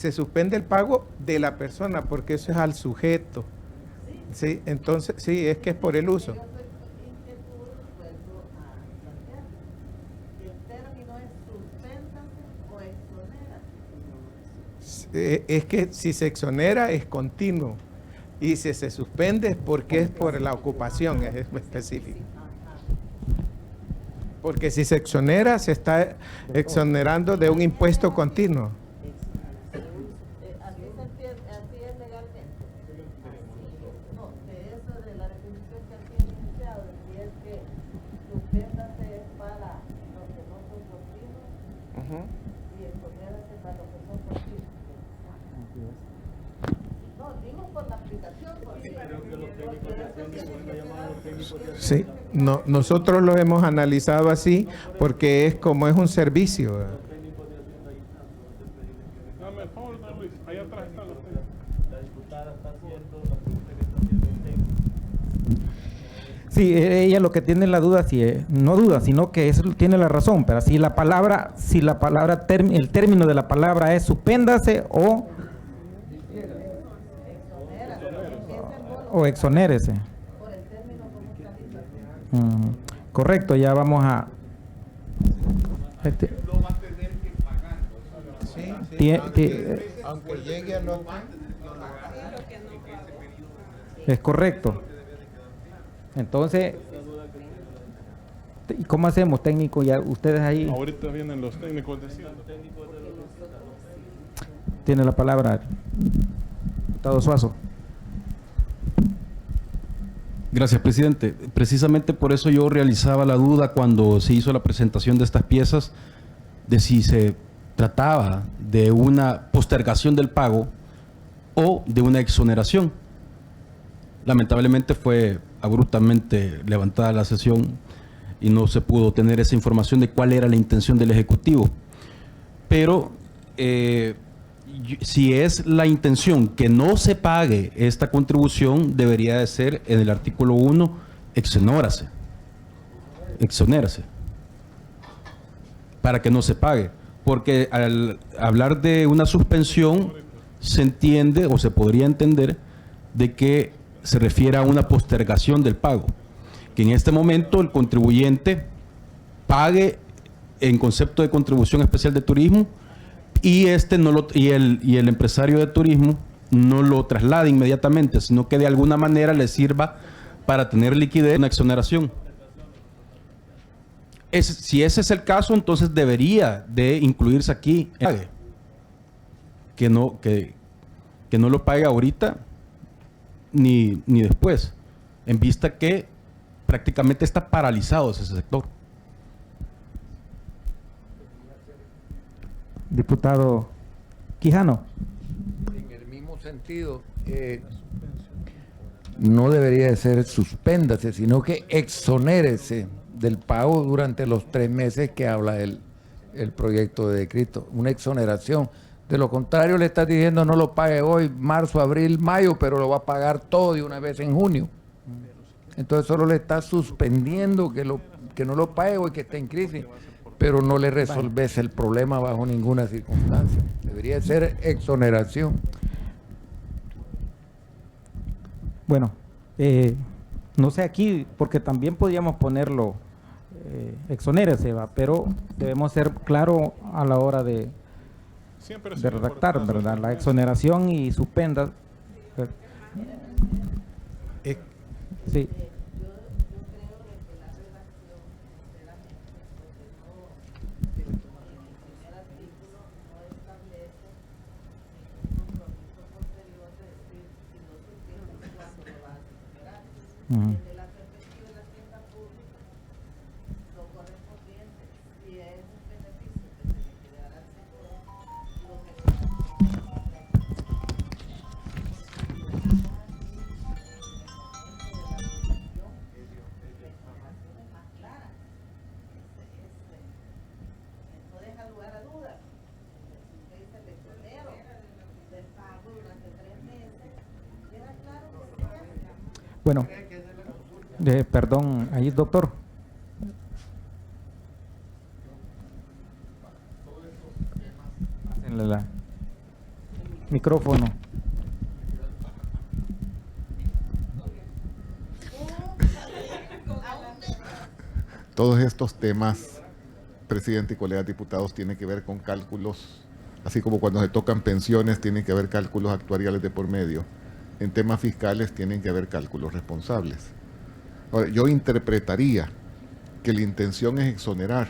se suspende el pago de la persona porque eso es al sujeto. Sí, entonces, sí, es que es por el uso. Es que si se exonera es continuo y si se suspende es porque es por la ocupación, es específico. Porque si se exonera, se está exonerando de un impuesto continuo. Así es legalmente. No, de eso de la definición que aquí he iniciado, si es que suspéndase para los que no son continuos y exonérase para los que son continuos. No, digo por la aplicación, Sí, no, nosotros lo hemos analizado así porque es como es un servicio. Dame el favor, Luis, allá atrás están los técnicos. La diputada está haciendo la pregunta que está haciendo el técnico. Sí, ella lo que tiene la duda, no duda, sino que eso tiene la razón, pero si la palabra, el término de la palabra es suspéndase o exonérese. Correcto, ya vamos a... Lo va a tener que pagar. Aunque llegue a los... Es correcto. Entonces, ¿y cómo hacemos, técnico? Ya ustedes ahí Ahorita vienen los técnicos diciendo. tienen la palabra, diputado Suazo. Gracias, presidente. Precisamente por eso yo realizaba la duda cuando se hizo la presentación de estas piezas, de si se trataba de una postergación del pago o de una exoneración. Lamentablemente fue abruptamente levantada la sesión y no se pudo tener esa información de cuál era la intención del Ejecutivo. Pero si es la intención que no se pague esta contribución, debería de ser en el artículo 1, exonérase, para que no se pague. Porque al hablar de una suspensión, se entiende o se podría entender de que se refiere a una postergación del pago. Que en este momento el contribuyente pague en concepto de contribución especial de turismo y el empresario de turismo no lo traslade inmediatamente, sino que de alguna manera le sirva para tener liquidez, una exoneración. Si ese es el caso, entonces debería de incluirse aquí que no lo pague ahorita ni después, en vista que prácticamente está paralizado ese sector. Diputado Quijano. En el mismo sentido, no debería de ser suspéndase, sino que exonérese del pago durante los 3 meses que habla el proyecto de decreto, una exoneración. De lo contrario, le está diciendo no lo pague hoy, marzo, abril, mayo, pero lo va a pagar todo de una vez en junio. Entonces solo le está suspendiendo que no lo pague hoy, que esté en crisis, pero no le resolves el problema bajo ninguna circunstancia. Debería ser exoneración. Bueno, no sé aquí, porque también podríamos ponerlo, exonérese, pero debemos ser claros a la hora de redactar, ¿verdad? La exoneración y suspenda. Sí. Desde la perspectiva de la hacienda pública, lo correspondiente, si es un beneficio que se le quiere dar al sector, lo que esto deja lugar a dudas. Si usted dice el exonero del pago durante 3 meses, queda claro que se hace. Bueno, perdón, ahí doctor. Micrófono. Todos estos temas, presidente y colegas diputados, tienen que ver con cálculos, así como cuando se tocan pensiones tienen que haber cálculos actuariales de por medio. En temas fiscales tienen que haber cálculos responsables. Ahora, yo interpretaría que la intención es exonerar,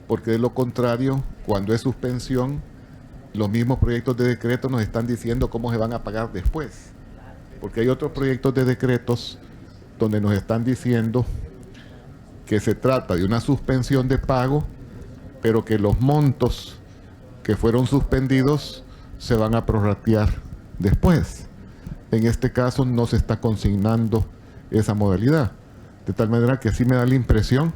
porque de lo contrario, cuando es suspensión, los mismos proyectos de decreto nos están diciendo cómo se van a pagar después. Porque hay otros proyectos de decretos donde nos están diciendo que se trata de una suspensión de pago, pero que los montos que fueron suspendidos se van a prorratear después. En este caso no se está consignando esa modalidad. De tal manera que sí me da la impresión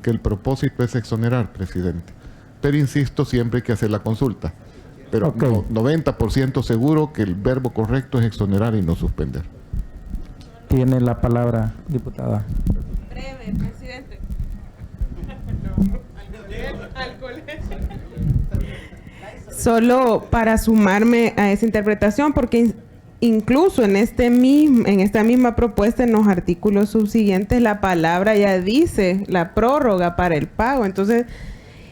que el propósito es exonerar, presidente. Pero insisto, siempre hay que hacer la consulta. Pero Ok. 90% seguro que el verbo correcto es exonerar y no suspender. Tiene la palabra, diputada. Breve, presidente. Al colegio. Solo para sumarme a esa interpretación, porque incluso en esta misma propuesta, en los artículos subsiguientes, la palabra ya dice la prórroga para el pago. Entonces,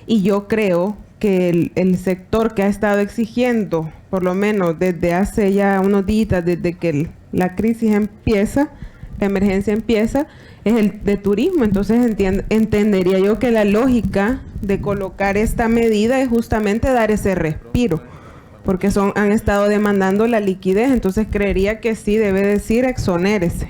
y yo creo que el sector que ha estado exigiendo, por lo menos desde hace ya unos días, desde que la crisis empieza, la emergencia empieza, es el de turismo. Entonces entendería yo que la lógica de colocar esta medida es justamente dar ese respiro, porque han estado demandando la liquidez. Entonces creería que sí debe decir exonérese.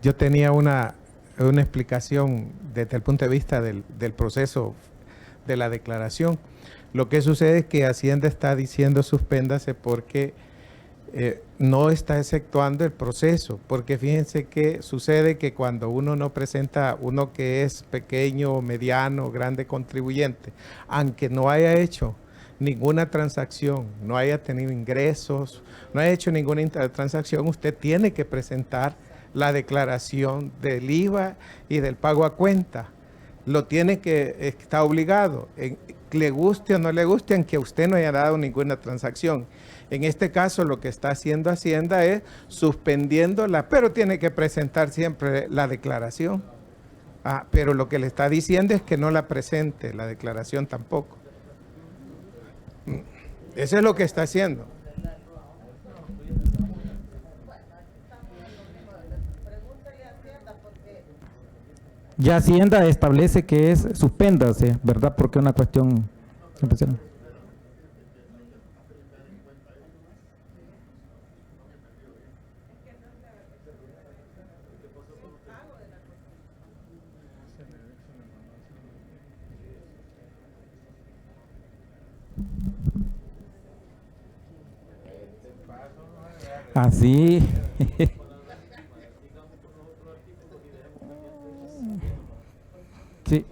Yo tenía una explicación desde el punto de vista del proceso de la declaración. Lo que sucede es que Hacienda está diciendo suspéndase porque no está efectuando el proceso, porque fíjense que sucede que cuando uno no presenta, uno que es pequeño, mediano, grande contribuyente, aunque no haya hecho ninguna transacción, no haya tenido ingresos, no haya hecho ninguna transacción, usted tiene que presentar la declaración del IVA y del pago a cuenta. Lo tiene que, está obligado, le guste o no le guste, aunque usted no haya dado ninguna transacción. En este caso, lo que está haciendo Hacienda es suspendiéndola, pero tiene que presentar siempre la declaración. Pero lo que le está diciendo es que no la presente, la declaración tampoco. Eso es lo que está haciendo. Ya Hacienda establece que es suspéndase, ¿verdad? Porque es una cuestión especial. Así. Sí.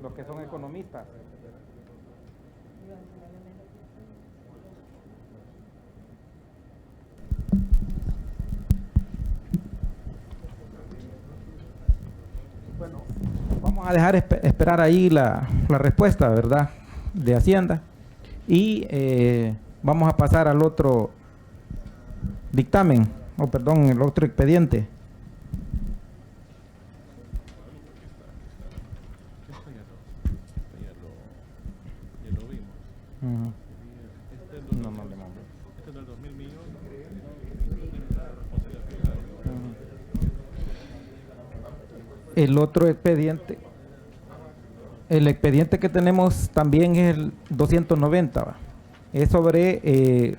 Los que son economistas. Bueno, vamos a dejar esperar ahí la respuesta, ¿verdad?, de Hacienda. Y vamos a pasar al otro dictamen, el otro expediente. Uh-huh. No, no le mando. Este es del 2000 millones. El otro expediente, el expediente que tenemos también es el 290, ¿va? Es sobre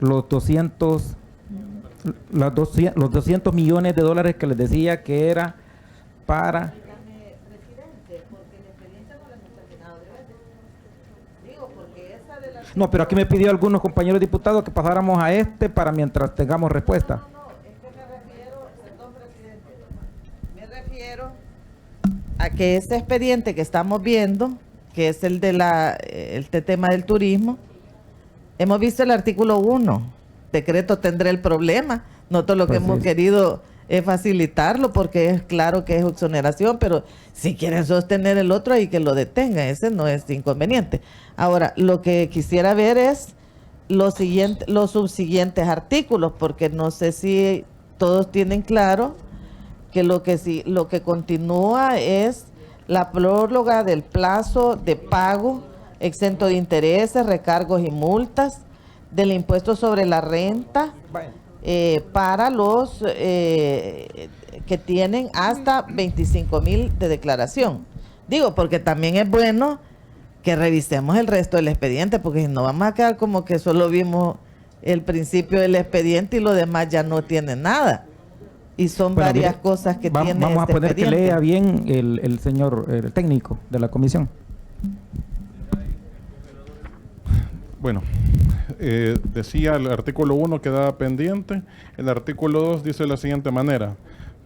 los 200 millones de dólares que les decía que era para... Presidente, porque el expediente no les ha terminado de ver. Digo, porque esa de la... No, pero aquí me pidió algunos compañeros diputados que pasáramos a para mientras tengamos respuesta. No, es que me refiero, perdón, presidente, me refiero a que ese expediente que estamos viendo, que es el de este tema del turismo, Hemos visto el artículo 1. Decreto tendrá el problema. Nosotros lo que Pues hemos sí. querido es facilitarlo porque es claro que es exoneración, pero si quieren sostener el otro ahí que lo detengan, ese no es inconveniente. Ahora, lo que quisiera ver es los subsiguientes artículos, porque no sé si todos tienen claro que lo que continúa es la prórroga del plazo de pago exento de intereses, recargos y multas del impuesto sobre la renta para los que tienen hasta 25,000 de declaración. Digo, porque también es bueno que revisemos el resto del expediente, porque si no vamos a quedar como que solo vimos el principio del expediente y lo demás ya no tiene nada. Y son Bueno, varias mire, cosas que tiene vamos a este poner que expediente. lea bien el señor el técnico de la comisión. Bueno, decía el artículo 1 quedaba pendiente. El artículo 2 dice de la siguiente manera: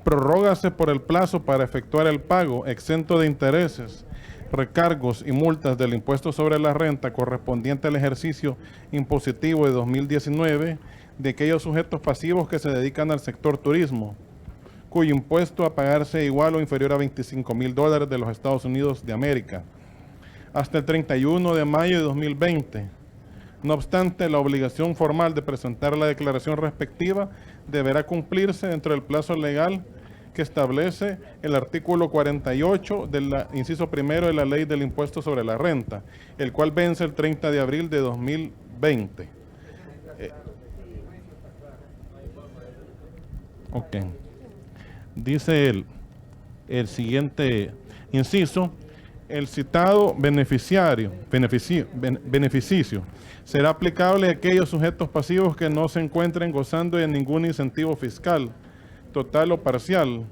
prorrógase por el plazo para efectuar el pago exento de intereses, recargos y multas del impuesto sobre la renta correspondiente al ejercicio impositivo de 2019 de aquellos sujetos pasivos que se dedican al sector turismo, cuyo impuesto a pagarse igual o inferior a $25,000 de los Estados Unidos de América, hasta el 31 de mayo de 2020. No obstante, la obligación formal de presentar la declaración respectiva deberá cumplirse dentro del plazo legal que establece el artículo 48 del inciso primero de la Ley del Impuesto sobre la Renta, el cual vence el 30 de abril de 2020. Ok. Dice el siguiente inciso: el citado beneficio será aplicable a aquellos sujetos pasivos que no se encuentren gozando de ningún incentivo fiscal, total o parcial,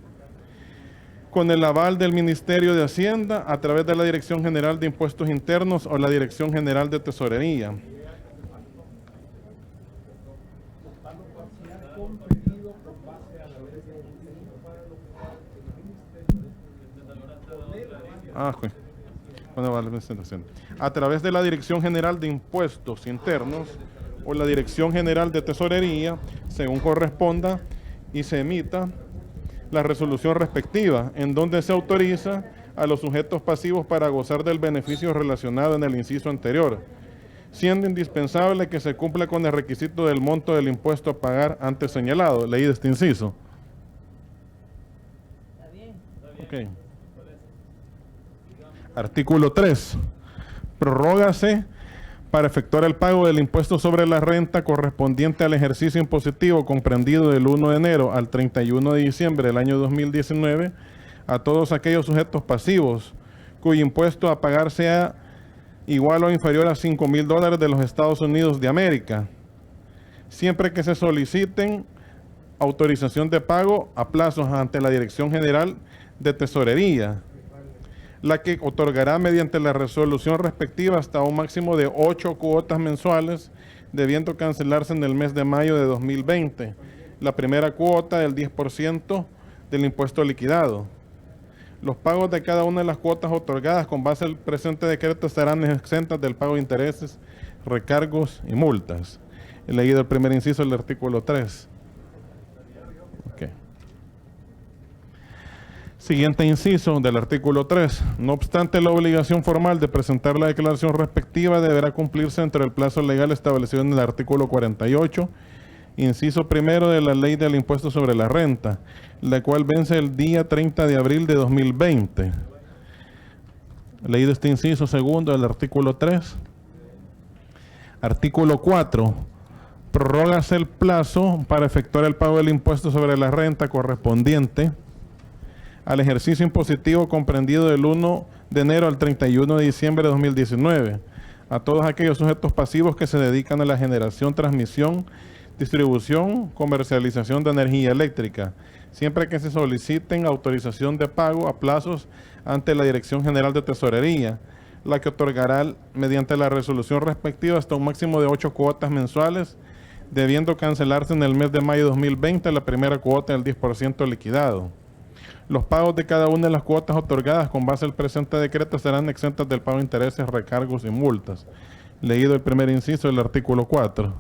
con el aval del Ministerio de Hacienda a través de la Dirección General de Impuestos Internos o la Dirección General de Tesorería. A través de la Dirección General de Impuestos Internos o la Dirección General de Tesorería, según corresponda, y se emita la resolución respectiva, en donde se autoriza a los sujetos pasivos para gozar del beneficio relacionado en el inciso anterior, siendo indispensable que se cumpla con el requisito del monto del impuesto a pagar antes señalado. Leí este inciso. ¿Está bien? Ok. Artículo 3. Prorrógase para efectuar el pago del impuesto sobre la renta correspondiente al ejercicio impositivo comprendido del 1 de enero al 31 de diciembre del año 2019 a todos aquellos sujetos pasivos cuyo impuesto a pagar sea igual o inferior a $5,000 de los Estados Unidos de América, siempre que se soliciten autorización de pago a plazos ante la Dirección General de Tesorería, la que otorgará mediante la resolución respectiva hasta un máximo de 8 cuotas mensuales, debiendo cancelarse en el mes de mayo de 2020. La primera cuota del 10% del impuesto liquidado. Los pagos de cada una de las cuotas otorgadas con base al presente decreto serán exentas del pago de intereses, recargos y multas. He leído el primer inciso del artículo 3. Okay. Siguiente inciso del artículo 3. No obstante, la obligación formal de presentar la declaración respectiva deberá cumplirse entre el plazo legal establecido en el artículo 48, inciso primero de la Ley del Impuesto sobre la Renta, la cual vence el día 30 de abril de 2020. Leído este inciso segundo del artículo 3. Artículo 4. Prorrógase el plazo para efectuar el pago del impuesto sobre la renta correspondiente al ejercicio impositivo comprendido del 1 de enero al 31 de diciembre de 2019 a todos aquellos sujetos pasivos que se dedican a la generación, transmisión, distribución, comercialización de energía eléctrica, siempre que se soliciten autorización de pago a plazos ante la Dirección General de Tesorería, la que otorgará mediante la resolución respectiva hasta un máximo de 8 cuotas mensuales, debiendo cancelarse en el mes de mayo de 2020 la primera cuota del 10% liquidado. Los pagos de cada una de las cuotas otorgadas con base al presente decreto serán exentas del pago de intereses, recargos y multas. Leído el primer inciso del artículo 4.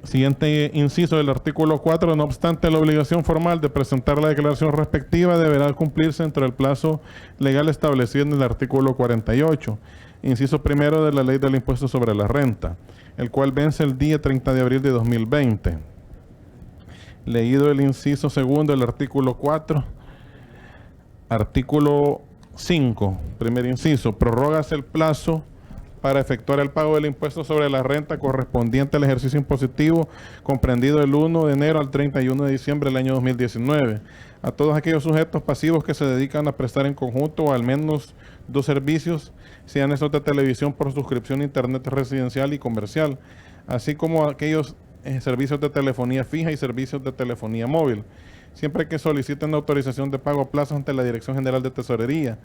Siguiente inciso del artículo 4. No obstante, la obligación formal de presentar la declaración respectiva deberá cumplirse dentro del plazo legal establecido en el artículo 48, inciso primero de la Ley del Impuesto sobre la Renta, el cual vence el día 30 de abril de 2020. Leído el inciso segundo del artículo 4. Artículo 5, primer inciso. Prorrógase el plazo para efectuar el pago del impuesto sobre la renta correspondiente al ejercicio impositivo comprendido del 1 de enero al 31 de diciembre del año 2019 a todos aquellos sujetos pasivos que se dedican a prestar en conjunto o al menos dos servicios, sean estos de televisión por suscripción a internet residencial y comercial, así como aquellos servicios de telefonía fija y servicios de telefonía móvil, siempre que soliciten autorización de pago a plazo ante la Dirección General de Tesorería,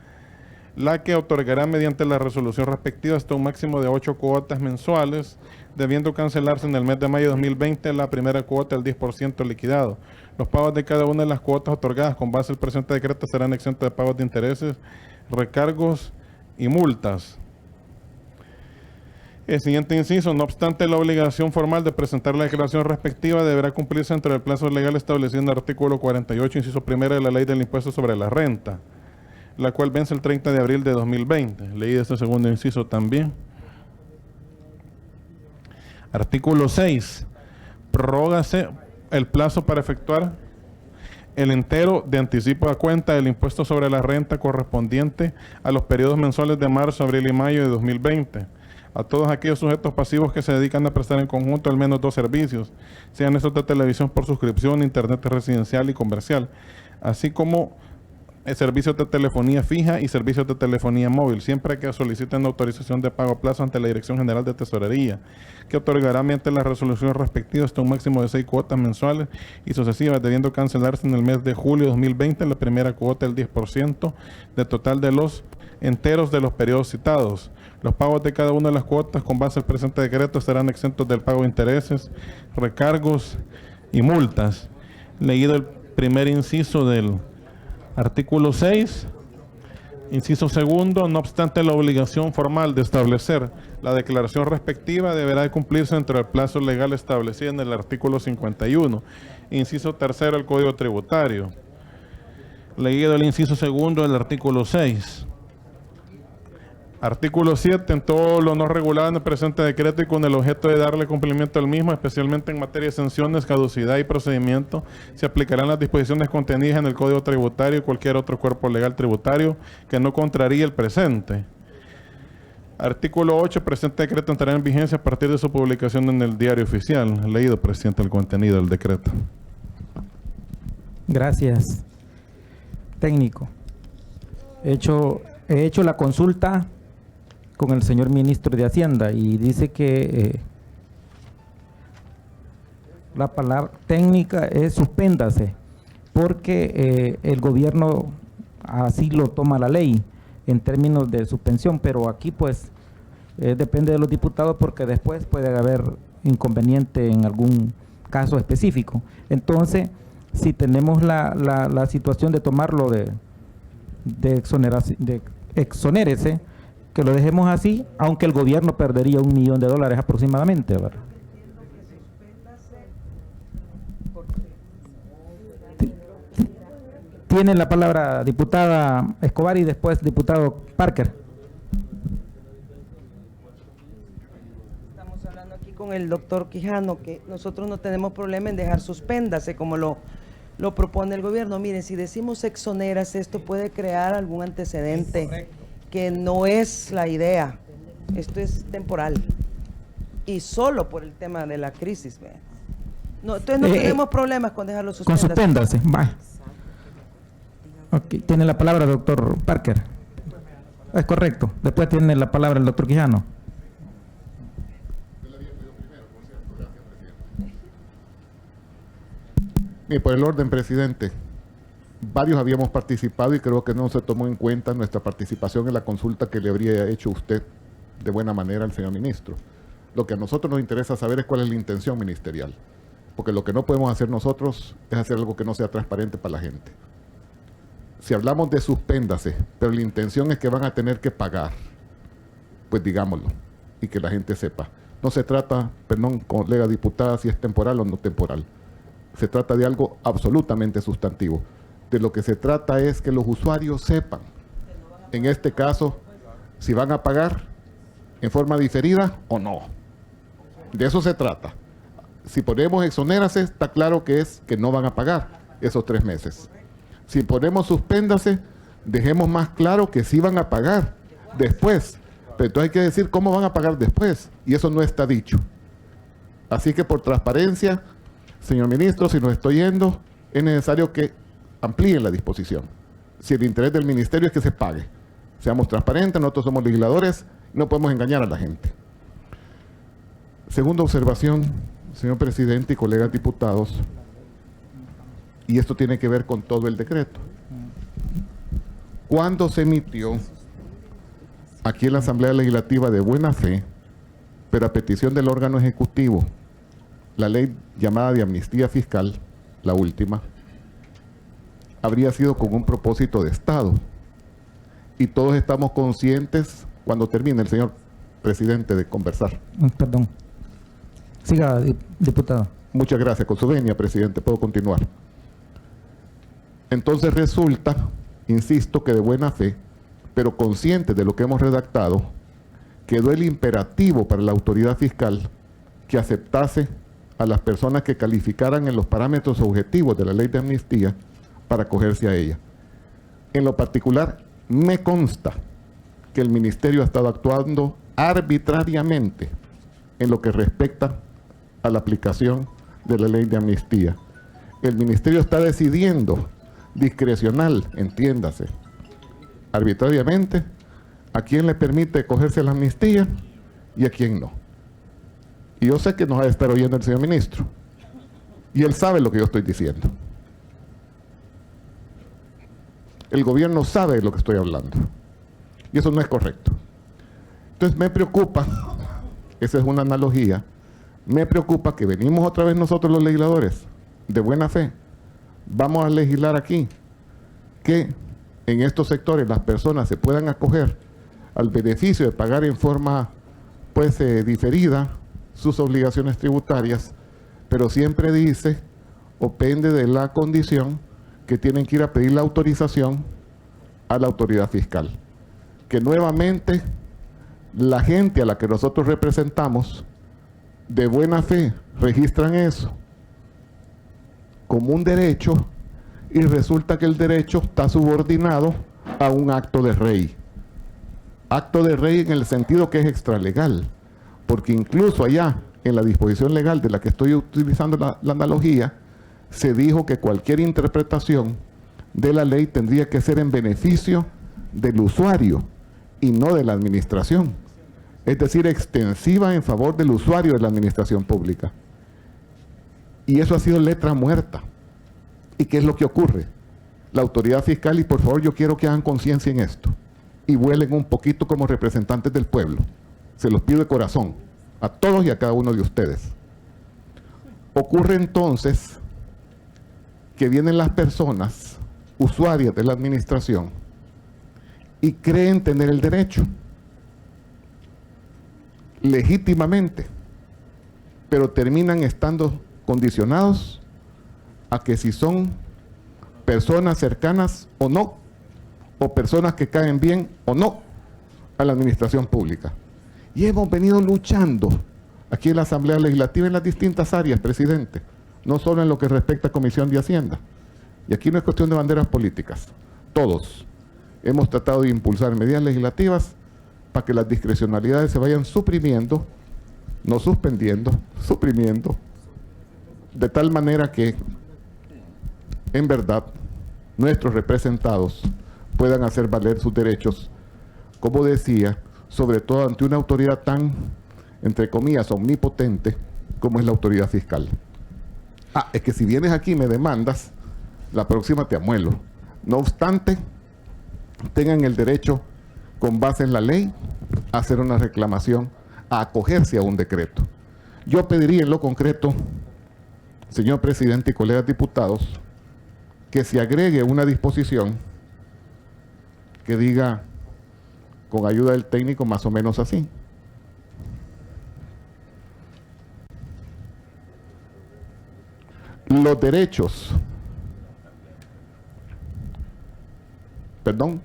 la que otorgará mediante la resolución respectiva hasta un máximo de 8 cuotas mensuales, debiendo cancelarse en el mes de mayo de 2020 la primera cuota del 10% liquidado. Los pagos de cada una de las cuotas otorgadas con base al presente decreto serán exentos de pagos de intereses, recargos y multas. El siguiente inciso, no obstante, la obligación formal de presentar la declaración respectiva deberá cumplirse entre el plazo legal establecido en el artículo 48, inciso primero de la Ley del Impuesto sobre la Renta, la cual vence el 30 de abril de 2020. Leí este segundo inciso también. Artículo 6. Prorrógase el plazo para efectuar el entero de anticipo a cuenta del impuesto sobre la renta correspondiente a los periodos mensuales de marzo, abril y mayo de 2020. A todos aquellos sujetos pasivos que se dedican a prestar en conjunto al menos dos servicios, sean estos de televisión por suscripción, internet residencial y comercial, así como servicios de telefonía fija y servicios de telefonía móvil, siempre que soliciten autorización de pago a plazo ante la Dirección General de Tesorería, que otorgará mediante la resolución respectiva hasta un máximo de 6 cuotas mensuales y sucesivas, debiendo cancelarse en el mes de julio de 2020 la primera cuota del 10% del total de los enteros de los periodos citados. Los pagos de cada una de las cuotas con base al presente decreto serán exentos del pago de intereses, recargos y multas. Leído el primer inciso del artículo 6, inciso segundo, no obstante la obligación formal de establecer la declaración respectiva deberá de cumplirse dentro del plazo legal establecido en el artículo 51, inciso tercero del Código Tributario. Leído el inciso segundo del artículo 6. Artículo 7. En todo lo no regulado en el presente decreto y con el objeto de darle cumplimiento al mismo, especialmente en materia de sanciones, caducidad y procedimiento, se aplicarán las disposiciones contenidas en el Código Tributario y cualquier otro cuerpo legal tributario que no contraríe el presente. Artículo 8. Presente decreto entrará en vigencia a partir de su publicación en el Diario Oficial. Leído, presidente, el contenido del decreto. Gracias. Técnico. He hecho la consulta con el señor ministro de Hacienda y dice que la palabra técnica es suspéndase, porque el gobierno así lo toma la ley en términos de suspensión, pero aquí pues depende de los diputados porque después puede haber inconveniente en algún caso específico. Entonces, si tenemos la situación de tomarlo de exonérese, que lo dejemos así, aunque el gobierno perdería $1 millón aproximadamente, ¿verdad? Tiene la palabra diputada Escobar y después diputado Parker. Estamos hablando aquí con el doctor Quijano que nosotros no tenemos problema en dejar suspéndase como lo propone el gobierno. Miren, si decimos exoneras, esto puede crear algún antecedente que no es la idea. Esto es temporal y solo por el tema de la crisis. ¿Ve? No, entonces no tenemos problemas con dejarlo suspéndase. Con suspéndase, va. Okay. Tiene la palabra el doctor Parker. Es correcto. Después tiene la palabra el doctor Quijano. Mire, por el orden, presidente, varios habíamos participado y creo que no se tomó en cuenta nuestra participación en la consulta que le habría hecho usted de buena manera al señor ministro. Lo que a nosotros nos interesa saber es cuál es la intención ministerial, porque lo que no podemos hacer nosotros es hacer algo que no sea transparente para la gente. Si hablamos de suspéndase, pero la intención es que van a tener que pagar, pues digámoslo y que la gente sepa. No se trata, perdón, colega diputada, si es temporal o no temporal. Se trata de algo absolutamente sustantivo. De lo que se trata es que los usuarios sepan, en este caso, si van a pagar en forma diferida o no. De eso se trata. Si ponemos exonérase, está claro que es que no van a pagar esos 3 meses. Si ponemos suspéndase, dejemos más claro que sí van a pagar después. Pero entonces hay que decir cómo van a pagar después, y eso no está dicho. Así que por transparencia, señor ministro, si nos estoy yendo, es necesario que amplíen la disposición. Si el interés del ministerio es que se pague. Seamos transparentes, nosotros somos legisladores, no podemos engañar a la gente. Segunda observación, señor presidente y colegas diputados, y esto tiene que ver con todo el decreto. Cuando se emitió aquí en la Asamblea Legislativa de buena fe, pero a petición del órgano ejecutivo, la ley llamada de amnistía fiscal, la última, habría sido con un propósito de Estado. Y todos estamos conscientes, cuando termine el señor presidente de conversar. Perdón. Siga, diputado. Muchas gracias. Con su venia, presidente, puedo continuar. Entonces resulta, insisto, que de buena fe, pero consciente de lo que hemos redactado, quedó el imperativo para la autoridad fiscal que aceptase a las personas que calificaran en los parámetros objetivos de la ley de amnistía para acogerse a ella. En lo particular, me consta que el ministerio ha estado actuando arbitrariamente en lo que respecta a la aplicación de la ley de amnistía. El ministerio está decidiendo discrecional, entiéndase, arbitrariamente, a quién le permite acogerse a la amnistía y a quién no. Y yo sé que nos va a estar oyendo el señor ministro, y él sabe lo que yo estoy diciendo. El gobierno sabe de lo que estoy hablando, y eso no es correcto. Entonces me preocupa, esa es una analogía, me preocupa que venimos otra vez nosotros los legisladores, de buena fe, vamos a legislar aquí, que en estos sectores las personas se puedan acoger al beneficio de pagar en forma pues diferida sus obligaciones tributarias, pero siempre dice o pende de la condición que tienen que ir a pedir la autorización a la autoridad fiscal. Que nuevamente la gente a la que nosotros representamos de buena fe registran eso como un derecho y resulta que el derecho está subordinado a un acto de rey. Acto de rey en el sentido que es extralegal, porque incluso allá en la disposición legal de la que estoy utilizando la analogía, se dijo que cualquier interpretación de la ley tendría que ser en beneficio del usuario y no de la administración. Es decir, extensiva en favor del usuario de la administración pública. Y eso ha sido letra muerta. ¿Y qué es lo que ocurre? La autoridad fiscal, y por favor yo quiero que hagan conciencia en esto, y vuelen un poquito como representantes del pueblo. Se los pido de corazón, a todos y a cada uno de ustedes. Ocurre entonces que vienen las personas, usuarias de la administración, y creen tener el derecho, legítimamente, pero terminan estando condicionados a que si son personas cercanas o no, o personas que caen bien o no a la administración pública. Y hemos venido luchando aquí en la Asamblea Legislativa en las distintas áreas, presidente, no solo en lo que respecta a Comisión de Hacienda. Y aquí no es cuestión de banderas políticas, todos hemos tratado de impulsar medidas legislativas para que las discrecionalidades se vayan suprimiendo, no suspendiendo, suprimiendo, de tal manera que en verdad nuestros representados puedan hacer valer sus derechos, como decía, sobre todo ante una autoridad tan, entre comillas, omnipotente como es la autoridad fiscal. Ah, es que si vienes aquí y me demandas, la próxima te amuelo. No obstante, tengan el derecho, con base en la ley, a hacer una reclamación, a acogerse a un decreto. Yo pediría en lo concreto, señor presidente y colegas diputados, que se agregue una disposición que diga con ayuda del técnico, más o menos así. Los derechos. Perdón.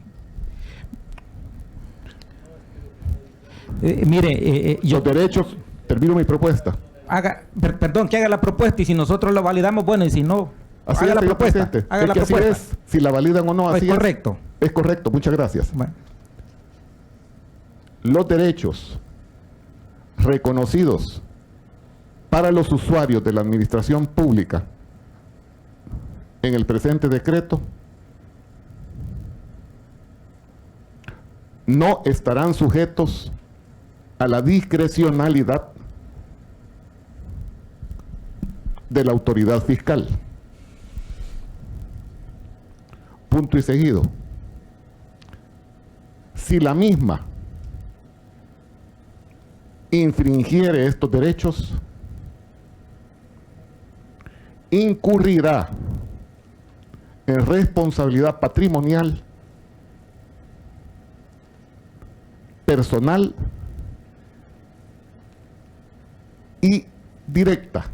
Yo Los derechos, termino mi propuesta. perdón, que haga la propuesta y si nosotros la validamos, bueno, y si no, Así haga es, la señor propuesta. presidente. Haga Es la que así propuesta. es, si la validan o no, así es. Correcto. Es correcto, muchas gracias. Bueno. Los derechos reconocidos para los usuarios de la administración pública en el presente decreto no estarán sujetos a la discrecionalidad de la autoridad fiscal. Punto y seguido. Si la misma infringiere estos derechos, incurrirá en responsabilidad patrimonial, personal y directa,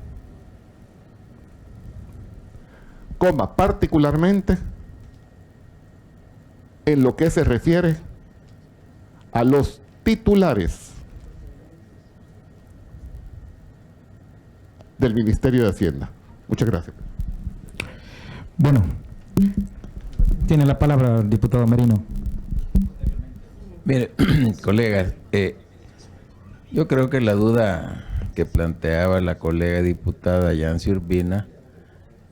particularmente en lo que se refiere a los titulares del Ministerio de Hacienda. Muchas gracias. Bueno, tiene la palabra el diputado Merino. Mire, colegas, yo creo que la duda que planteaba la colega diputada Yancy Urbina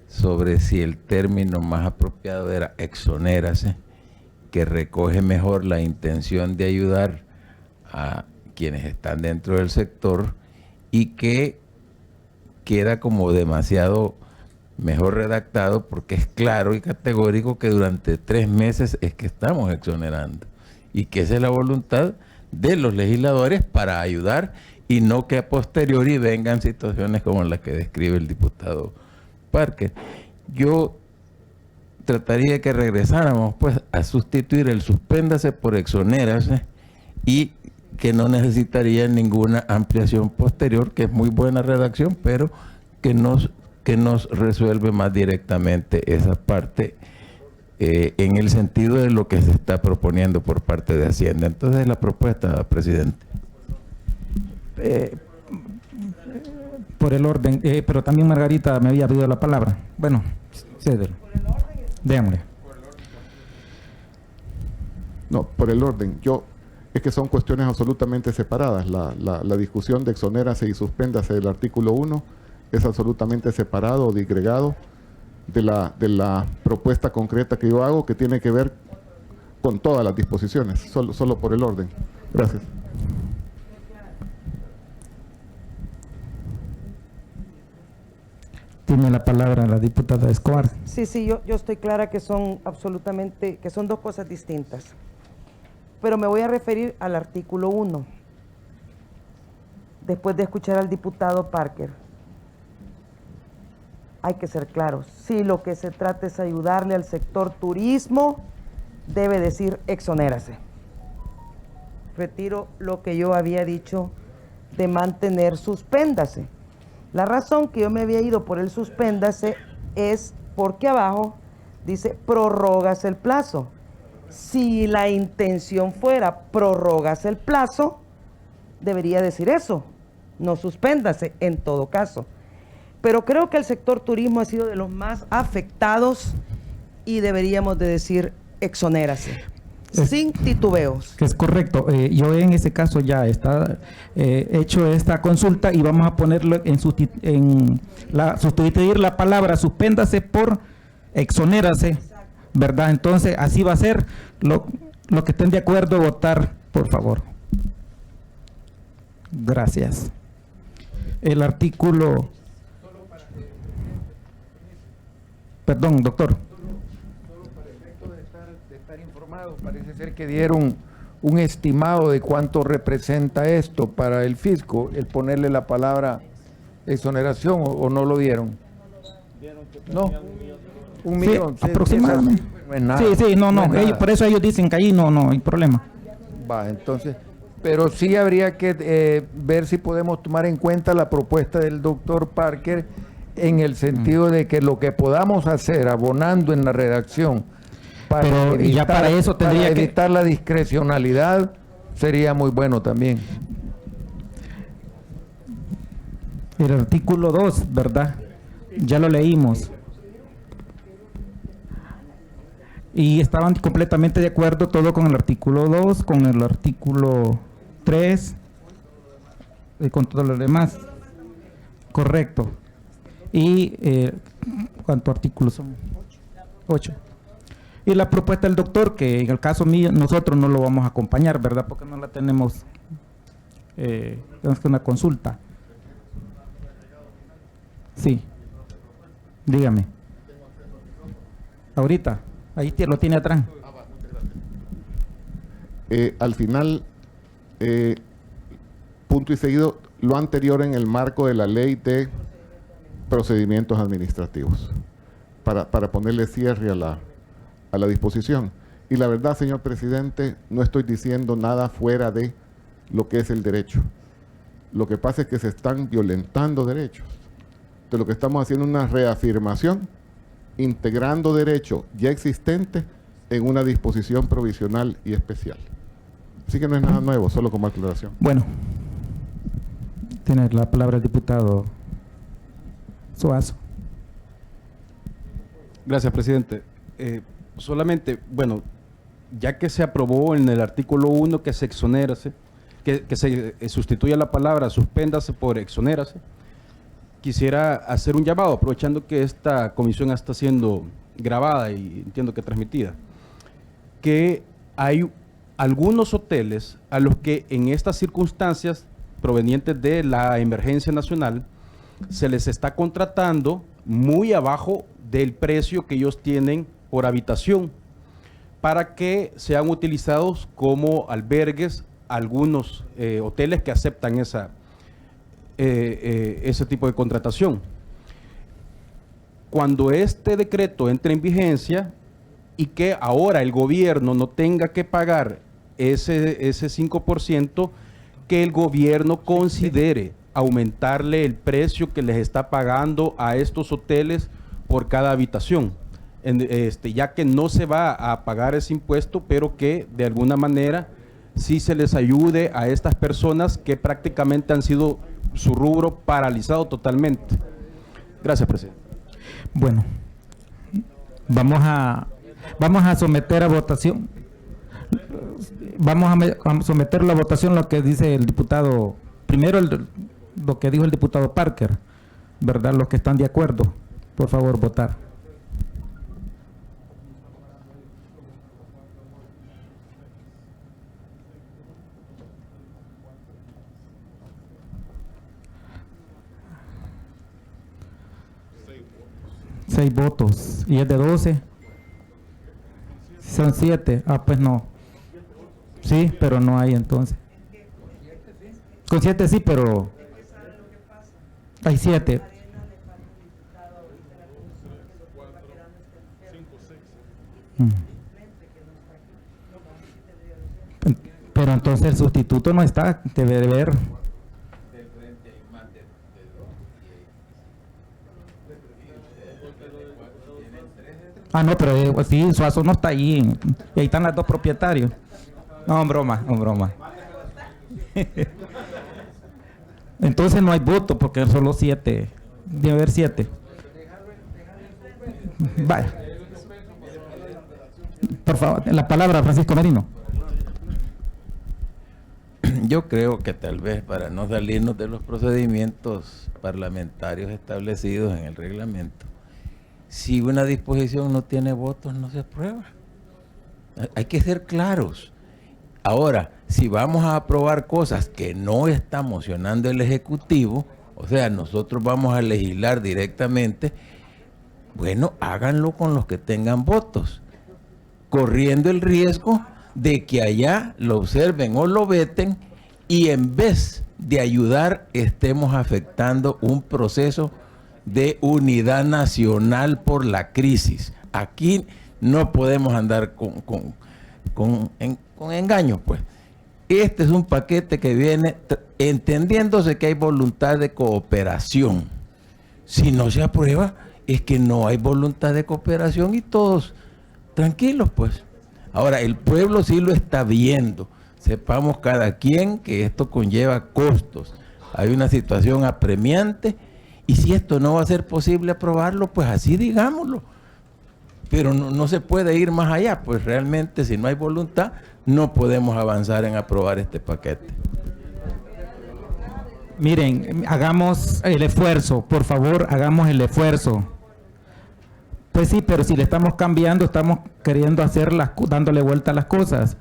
sobre si el término más apropiado era exonérase, que recoge mejor la intención de ayudar a quienes están dentro del sector y que queda como demasiado mejor redactado porque es claro y categórico que durante 3 meses es que estamos exonerando y que esa es la voluntad de los legisladores para ayudar y no que a posteriori vengan situaciones como las que describe el diputado Parker. Yo trataría que regresáramos pues a sustituir el suspéndase por exonérase y que no necesitaría ninguna ampliación posterior, que es muy buena redacción, pero que nos resuelve más directamente esa parte en el sentido de lo que se está proponiendo por parte de Hacienda. Entonces la propuesta, presidente. Por el orden, pero también Margarita me había pedido la palabra. Bueno, cédelo. Démosle. No, por el orden. Es que son cuestiones absolutamente separadas. La discusión de exonérase y suspéndase del artículo 1 es absolutamente separado o disgregado de la propuesta concreta que yo hago, que tiene que ver con todas las disposiciones, solo por el orden. Gracias. Tiene la palabra la diputada Escobar. Sí, yo estoy clara que son absolutamente, que son dos cosas distintas. Pero me voy a referir al artículo 1. Después de escuchar al diputado Parker, hay que ser claros. Si lo que se trata es ayudarle al sector turismo, debe decir exonérase. Retiro lo que yo había dicho de mantener suspéndase. La razón que yo me había ido por el suspéndase es porque abajo dice prorrógase el plazo. Si la intención fuera prorrógase el plazo, debería decir eso, no suspéndase en todo caso. Pero creo que el sector turismo ha sido de los más afectados y deberíamos de decir exonérase, sin titubeos. Que es correcto. Yo en ese caso ya está hecho esta consulta y vamos a ponerlo sustituir la palabra suspéndase por exonérase, ¿verdad? Entonces así va a ser. Lo que estén de acuerdo, votar, por favor. Gracias. El artículo... Perdón, doctor. Solo para efecto de estar informado, parece ser que dieron un estimado de cuánto representa esto para el fisco, el ponerle la palabra exoneración, o no lo dieron. No, 1 millón. Sí, aproximadamente. No es nada. Sí, no, es nada. por eso ellos dicen que ahí no hay problema. Va, entonces, pero sí habría que ver si podemos tomar en cuenta la propuesta del doctor Parker en el sentido de que lo que podamos hacer abonando en la redacción para Pero ya para eso tendría para que- evitar la discrecionalidad sería muy bueno también. El artículo 2, ¿verdad? Ya lo leímos. Y estaban completamente de acuerdo todo con el artículo 2, con el artículo 3 y con todo lo demás. Correcto. Y ¿cuántos artículos son? 8. Y la propuesta del doctor, que en el caso mío nosotros no lo vamos a acompañar, ¿verdad? Porque no la tenemos, tenemos que una consulta. Sí. Dígame. Ahorita. Ahí lo tiene atrás. Al final, punto y seguido, lo anterior en el marco de la ley de procedimientos administrativos, para ponerle cierre a la disposición. Y la verdad, señor presidente, no estoy diciendo nada fuera de lo que es el derecho. Lo que pasa es que se están violentando derechos. Entonces, lo que estamos haciendo es una reafirmación, integrando derecho ya existente en una disposición provisional y especial. Así que no es nada nuevo, solo como aclaración. Bueno. Tiene la palabra el diputado Suazo. Gracias, presidente. Solamente, bueno, ya que se aprobó en el artículo 1 que se exonérase, que se sustituya la palabra suspéndase por exonérase, quisiera hacer un llamado, aprovechando que esta comisión está siendo grabada y entiendo que transmitida, que hay algunos hoteles a los que en estas circunstancias provenientes de la emergencia nacional se les está contratando muy abajo del precio que ellos tienen por habitación para que sean utilizados como albergues algunos hoteles que aceptan ese tipo de contratación. Cuando este decreto entre en vigencia y que ahora el gobierno no tenga que pagar ese 5%, que el gobierno considere aumentarle el precio que les está pagando a estos hoteles por cada habitación, ya que no se va a pagar ese impuesto, pero que de alguna manera sí se les ayude a estas personas que prácticamente han sido su rubro paralizado totalmente. Gracias, presidente. Bueno, vamos a someter a votación. Vamos a someter a la votación lo que dice el diputado, primero lo que dijo el diputado Parker, ¿verdad? Los que están de acuerdo, por favor, votar. Seis votos. ¿Y es de 12? Son 7. Ah, pues no. Sí, pero no hay entonces. Con 7 sí, pero hay 7. Pero entonces el sustituto no está, debe de ver. Ah, no, pero sí, Suazo no está ahí. Y ahí están los dos propietarios. No, en broma, en broma. Entonces no hay voto porque solo 7. Debe haber 7. Vaya. Por favor, la palabra, Francisco Merino. Yo creo que tal vez para no salirnos de los procedimientos parlamentarios establecidos en el reglamento, si una disposición no tiene votos, no se aprueba. Hay que ser claros. Ahora, si vamos a aprobar cosas que no está mocionando el Ejecutivo, o sea, nosotros vamos a legislar directamente, bueno, háganlo con los que tengan votos, corriendo el riesgo de que allá lo observen o lo veten y en vez de ayudar estemos afectando un proceso de unidad nacional por la crisis. Aquí no podemos andar con engaños, pues. Este es un paquete que viene entendiéndose que hay voluntad de cooperación. Si no se aprueba, es que no hay voluntad de cooperación y todos tranquilos, pues. Ahora, el pueblo sí lo está viendo. Sepamos cada quien que esto conlleva costos. Hay una situación apremiante y si esto no va a ser posible aprobarlo, pues así digámoslo. Pero no se puede ir más allá, pues realmente si no hay voluntad, no podemos avanzar en aprobar este paquete. Miren, hagamos el esfuerzo, por favor, hagamos el esfuerzo. Pues sí, pero si le estamos cambiando, estamos queriendo dándole vuelta a las cosas.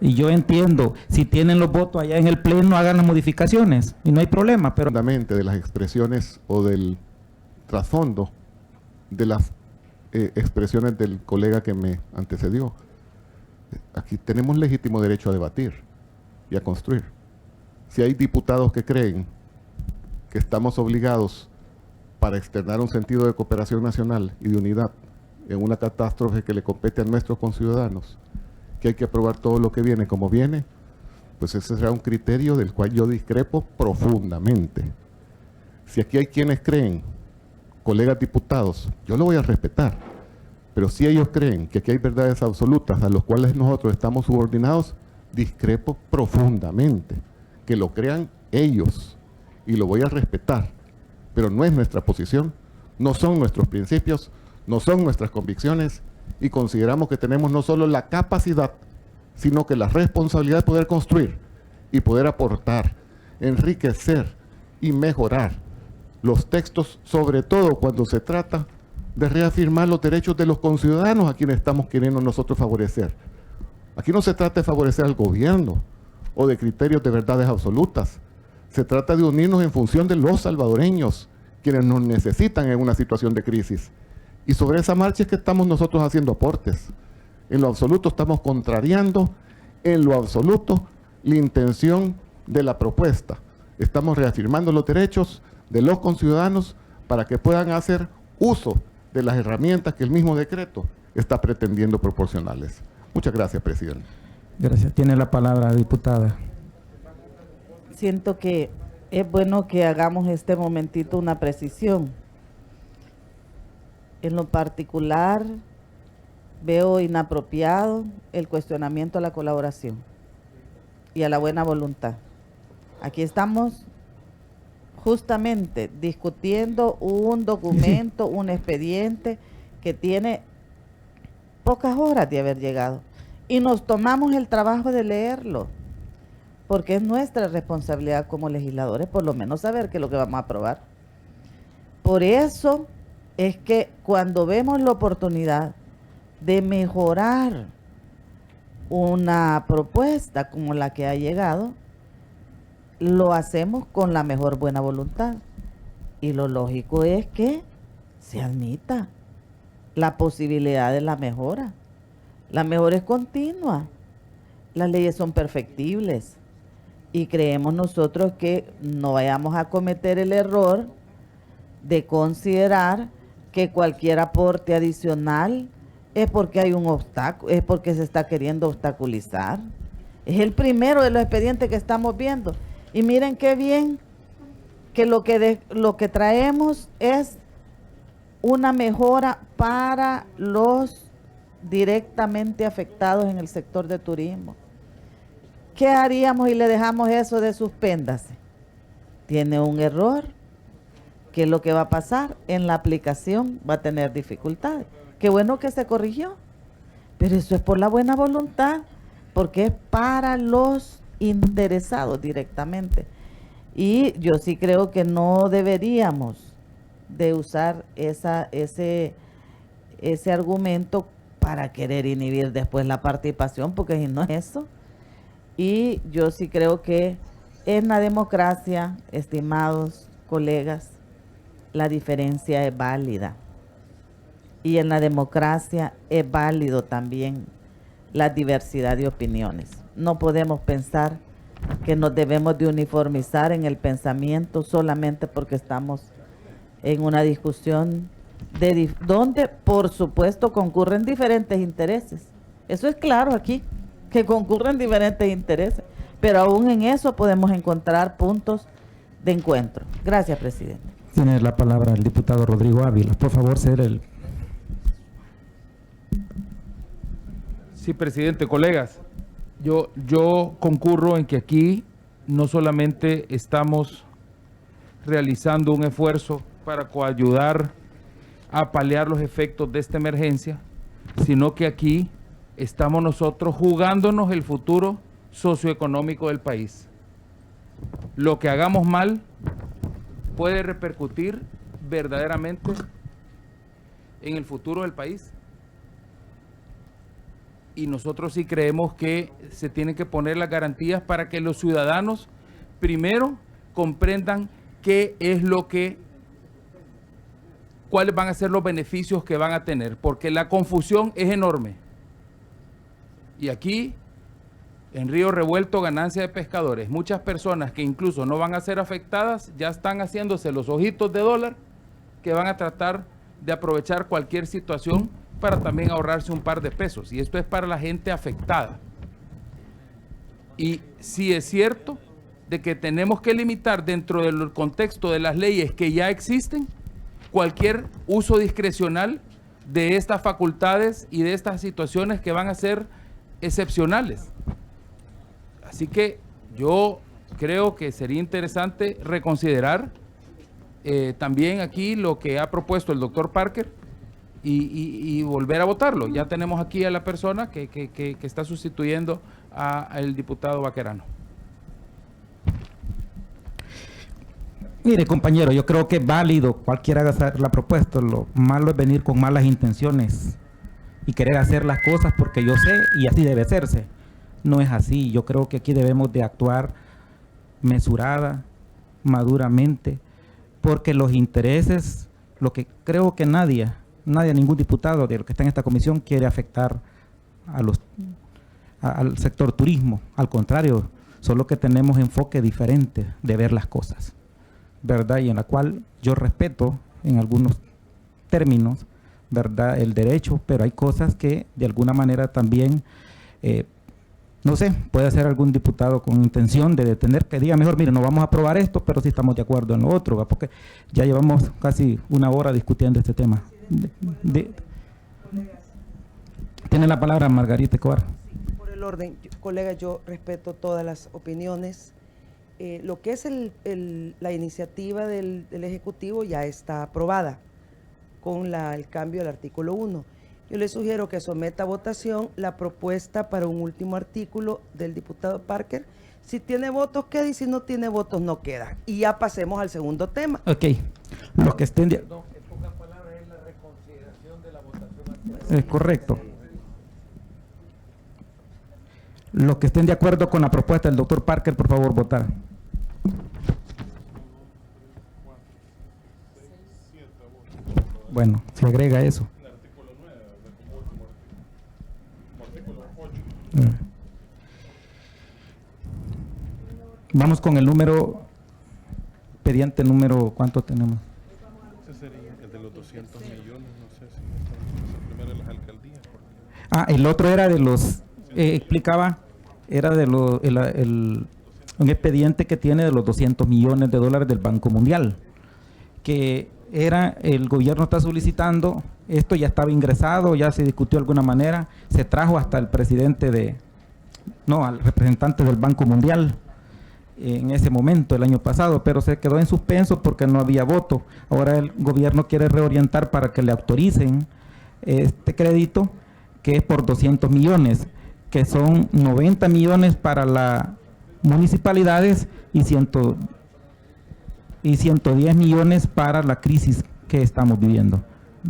Y yo entiendo, si tienen los votos allá en el pleno, hagan las modificaciones y no hay problema. Pero de las expresiones o del trasfondo de las expresiones del colega que me antecedió. Aquí tenemos legítimo derecho a debatir y a construir. Si hay diputados que creen que estamos obligados para externar un sentido de cooperación nacional y de unidad en una catástrofe que le compete a nuestros conciudadanos, que hay que aprobar todo lo que viene como viene, pues ese será un criterio del cual yo discrepo profundamente. Si aquí hay quienes creen, colegas diputados, yo lo voy a respetar, pero si ellos creen que aquí hay verdades absolutas a las cuales nosotros estamos subordinados, discrepo profundamente. Que lo crean ellos y lo voy a respetar, pero no es nuestra posición, no son nuestros principios, no son nuestras convicciones y consideramos que tenemos no solo la capacidad, sino que la responsabilidad de poder construir y poder aportar, enriquecer y mejorar los textos, sobre todo cuando se trata de reafirmar los derechos de los conciudadanos a quienes estamos queriendo nosotros favorecer. Aquí no se trata de favorecer al gobierno o de criterios de verdades absolutas. Se trata de unirnos en función de los salvadoreños, quienes nos necesitan en una situación de crisis. Y sobre esa marcha es que estamos nosotros haciendo aportes. En lo absoluto estamos contrariando, en lo absoluto, la intención de la propuesta. Estamos reafirmando los derechos de los conciudadanos para que puedan hacer uso de las herramientas que el mismo decreto está pretendiendo proporcionarles. Muchas gracias, presidente. gracias. Tiene la palabra, diputada. Siento que es bueno que hagamos este momentito una precisión. En lo particular, veo inapropiado el cuestionamiento a la colaboración y a la buena voluntad. Aquí estamos justamente discutiendo un documento, un expediente que tiene pocas horas de haber llegado. Y nos tomamos el trabajo de leerlo, porque es nuestra responsabilidad como legisladores, por lo menos saber qué es lo que vamos a aprobar. Por eso es que cuando vemos la oportunidad de mejorar una propuesta como la que ha llegado, lo hacemos con la mejor buena voluntad. Y lo lógico es que se admita la posibilidad de la mejora. La mejora es continua. Las leyes son perfectibles. Y creemos nosotros que no vayamos a cometer el error de considerar que cualquier aporte adicional es porque hay un obstáculo, es porque se está queriendo obstaculizar. Es el primero de los expedientes que estamos viendo. Y miren qué bien que lo que traemos es una mejora para los directamente afectados en el sector de turismo. ¿Qué haríamos y le dejamos eso de suspéndase? Tiene un error. ¿Qué es lo que va a pasar? En la aplicación va a tener dificultades. Qué bueno que se corrigió, pero eso es por la buena voluntad, porque es para los interesados directamente. Y yo sí creo que no deberíamos de usar ese argumento para querer inhibir después la participación, porque si no es eso. Y yo sí creo que en la democracia, estimados colegas, la diferencia es válida. Y en la democracia es válido también la diversidad de opiniones. No podemos pensar que nos debemos de uniformizar en el pensamiento solamente porque estamos en una discusión donde, por supuesto, concurren diferentes intereses. Eso es claro aquí, que concurren diferentes intereses. pero aún en eso podemos encontrar puntos de encuentro. Gracias, presidente. Tiene la palabra el diputado Rodrigo Ávila. Por favor, ser el... Sí, presidente, colegas, yo concurro en que aquí no solamente estamos realizando un esfuerzo para coayudar a paliar los efectos de esta emergencia, sino que aquí estamos nosotros jugándonos el futuro socioeconómico del país. Lo que hagamos mal puede repercutir verdaderamente en el futuro del país. Y nosotros sí creemos que se tienen que poner las garantías para que los ciudadanos primero comprendan qué es lo que, cuáles van a ser los beneficios que van a tener, porque la confusión es enorme. Y aquí, en Río Revuelto, ganancia de pescadores. Muchas personas que incluso no van a ser afectadas ya están haciéndose los ojitos de dólar, que van a tratar de aprovechar cualquier situación para también ahorrarse un par de pesos. Y esto es para la gente afectada. Y sí es cierto de que tenemos que limitar dentro del contexto de las leyes que ya existen cualquier uso discrecional de estas facultades y de estas situaciones que van a ser excepcionales. Así que yo creo que sería interesante reconsiderar también aquí lo que ha propuesto el doctor Parker y volver a votarlo. Ya tenemos aquí a la persona que está sustituyendo al diputado Baquerano. Mire, compañero, yo creo que es válido cualquiera hacer la propuesta. Lo malo es venir con malas intenciones y querer hacer las cosas porque yo sé y así debe hacerse. No es así. Yo creo que aquí debemos de actuar mesurada, maduramente, porque los intereses, lo que creo que nadie, ningún diputado de los que está en esta comisión quiere afectar al sector turismo. Al contrario, solo que tenemos enfoque diferente de ver las cosas, ¿verdad? Y en la cual yo respeto en algunos términos, ¿verdad?, el derecho, pero hay cosas que de alguna manera también, no sé, puede hacer algún diputado con intención de detener, que diga mejor, mire, no vamos a aprobar esto, pero sí estamos de acuerdo en lo otro, ¿va? Porque ya llevamos casi una hora discutiendo este tema. Tiene la palabra Margarita Escobar. Por el orden, colega, yo respeto todas las opiniones. Lo que es la iniciativa del Ejecutivo ya está aprobada con el cambio del artículo 1. Yo le sugiero que someta a votación la propuesta para un último artículo del diputado Parker. Si tiene votos, queda, y si no tiene votos, no queda. Y ya pasemos al segundo tema. Ok. Los que estén de... Perdón, en pocas palabras es la reconsideración de la votación. Es correcto. Los que estén de acuerdo con la propuesta del doctor Parker, por favor, votar. Bueno, se agrega eso. Vamos con el número, pendiente número, ¿cuánto tenemos? Ese sería el de los 200 millones, no sé si es primero de las alcaldías. El otro era de los, explicaba, era de un expediente que tiene de los 200 millones de dólares del Banco Mundial, que era, el gobierno está solicitando, esto ya estaba ingresado, ya se discutió de alguna manera, se trajo hasta el presidente al representante del Banco Mundial en ese momento, el año pasado, pero se quedó en suspenso porque no había voto. Ahora el gobierno quiere reorientar para que le autoricen este crédito, que es por 200 millones, que son 90 millones para las municipalidades y 110 millones para la crisis que estamos viviendo.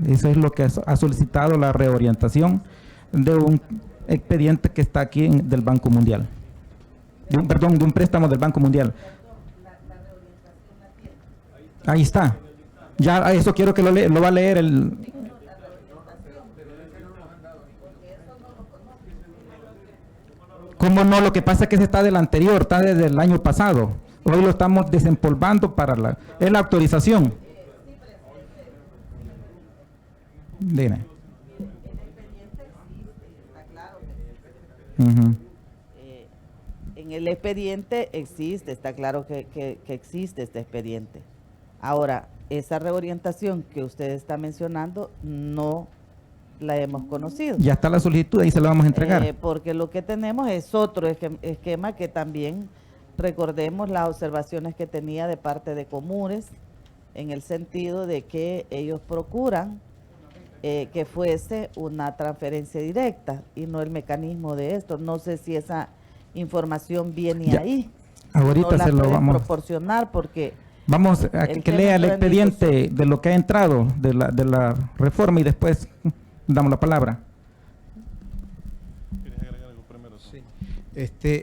Eso es lo que ha solicitado la reorientación de un expediente que está aquí del Banco Mundial. De un préstamo del Banco Mundial. Ahí está. Ya eso quiero que lo va a leer el... ¿Cómo no? Lo que pasa es que ese está del anterior, está desde el año pasado. Hoy lo estamos desempolvando para es la autorización. Dime. En En el expediente existe, está claro que existe este expediente. Ahora, esa reorientación que usted está mencionando no la hemos conocido. Ya está la solicitud, ahí se la vamos a entregar. Porque lo que tenemos es otro esquema que también recordemos las observaciones que tenía de parte de Comures, en el sentido de que ellos procuran que fuese una transferencia directa y no el mecanismo de esto. No sé si esa información viene Ya. ahí. Ahorita no la se lo pueden vamos. proporcionar porque Vamos a el que tema lea el está en expediente de lo que ha entrado de la reforma y después damos la palabra. ¿Quieres agregar algo primero?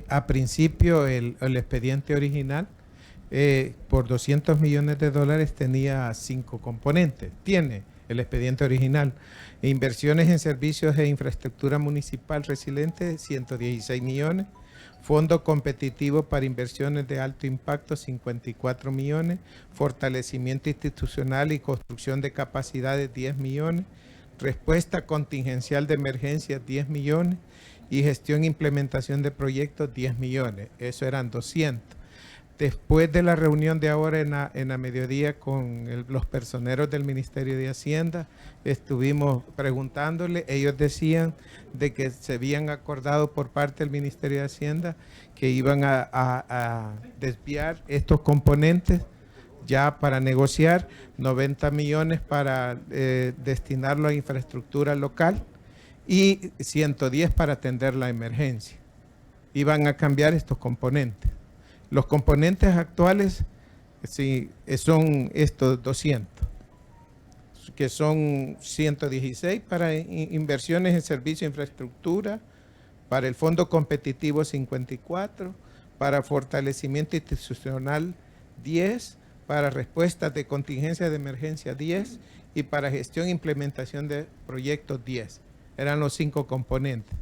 A principio el expediente original por 200 millones de dólares tenía 5 componentes. Tiene el expediente original. Inversiones en servicios e infraestructura municipal resiliente, 116 millones. Fondo competitivo para inversiones de alto impacto, 54 millones. Fortalecimiento institucional y construcción de capacidades, 10 millones. Respuesta contingencial de emergencia, 10 millones. Y gestión e implementación de proyectos, 10 millones. Eso eran 200. Después de la reunión de ahora en la mediodía con los personeros del Ministerio de Hacienda, estuvimos preguntándole, ellos decían de que se habían acordado por parte del Ministerio de Hacienda que iban a desviar estos componentes ya para negociar 90 millones para destinarlo a infraestructura local y 110 para atender la emergencia. Iban a cambiar estos componentes. Los componentes actuales sí, son estos 200, que son 116 para inversiones en servicio e infraestructura, para el Fondo Competitivo 54, para fortalecimiento institucional 10, para respuestas de contingencia de emergencia 10 y para gestión e implementación de proyectos 10. Eran los 5 componentes.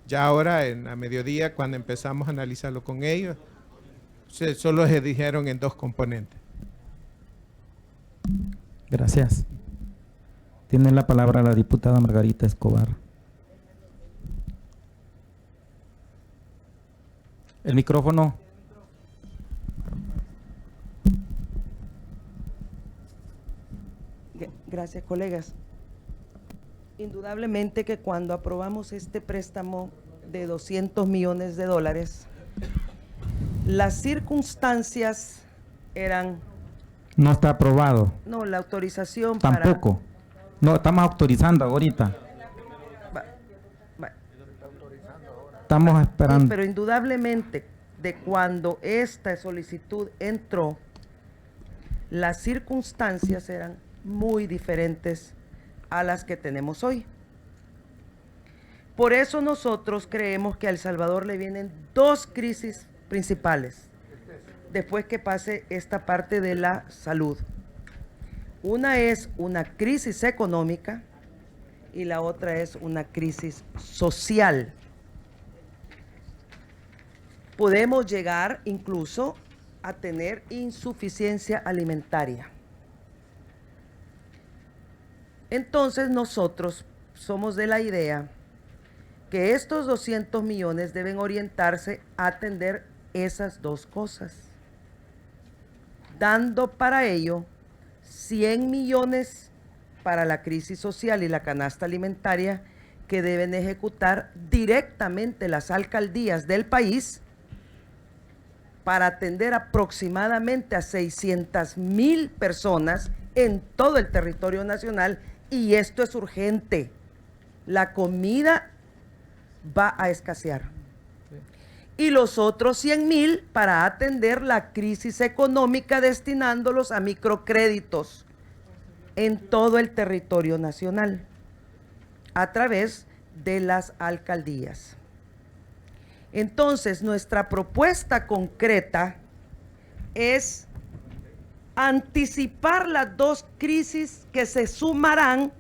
Ya ahora, en a mediodía, cuando empezamos a analizarlo con ellos, solo se dijeron en 2 componentes. Gracias. Tiene la palabra la diputada Margarita Escobar. El micrófono. Gracias, colegas. Indudablemente que cuando aprobamos este préstamo de 200 millones de dólares, las circunstancias eran... No está aprobado. No, la autorización Tampoco. No, estamos autorizando ahorita. Estamos esperando. Sí, pero indudablemente de cuando esta solicitud entró, las circunstancias eran muy diferentes a las que tenemos hoy. Por eso nosotros creemos que a El Salvador le vienen 2 crisis principales después que pase esta parte de la salud. Una es una crisis económica y la otra es una crisis social. Podemos llegar incluso a tener insuficiencia alimentaria. Entonces nosotros somos de la idea que estos 200 millones deben orientarse a atender esas 2 cosas, dando para ello 100 millones para la crisis social y la canasta alimentaria que deben ejecutar directamente las alcaldías del país para atender aproximadamente a 600,000 personas en todo el territorio nacional, y esto es urgente. La comida va a escasear. Y los otros 100,000 para atender la crisis económica, destinándolos a microcréditos en todo el territorio nacional a través de las alcaldías. Entonces, nuestra propuesta concreta es anticipar las 2 crisis que se sumarán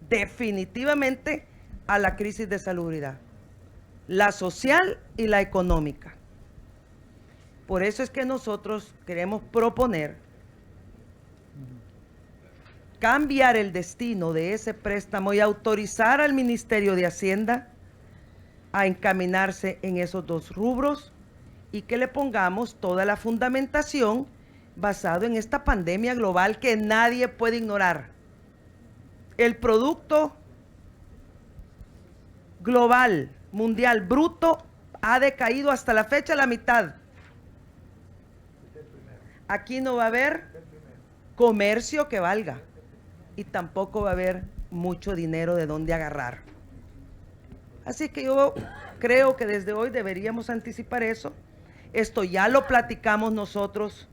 definitivamente a la crisis de salubridad, la social y la económica. Por eso es que nosotros queremos proponer cambiar el destino de ese préstamo y autorizar al Ministerio de Hacienda a encaminarse en esos 2 rubros y que le pongamos toda la fundamentación basado en esta pandemia global que nadie puede ignorar. El producto global, mundial, bruto, ha decaído hasta la fecha la mitad. Aquí no va a haber comercio que valga y tampoco va a haber mucho dinero de dónde agarrar. Así que yo creo que desde hoy deberíamos anticipar eso. Esto ya lo platicamos nosotros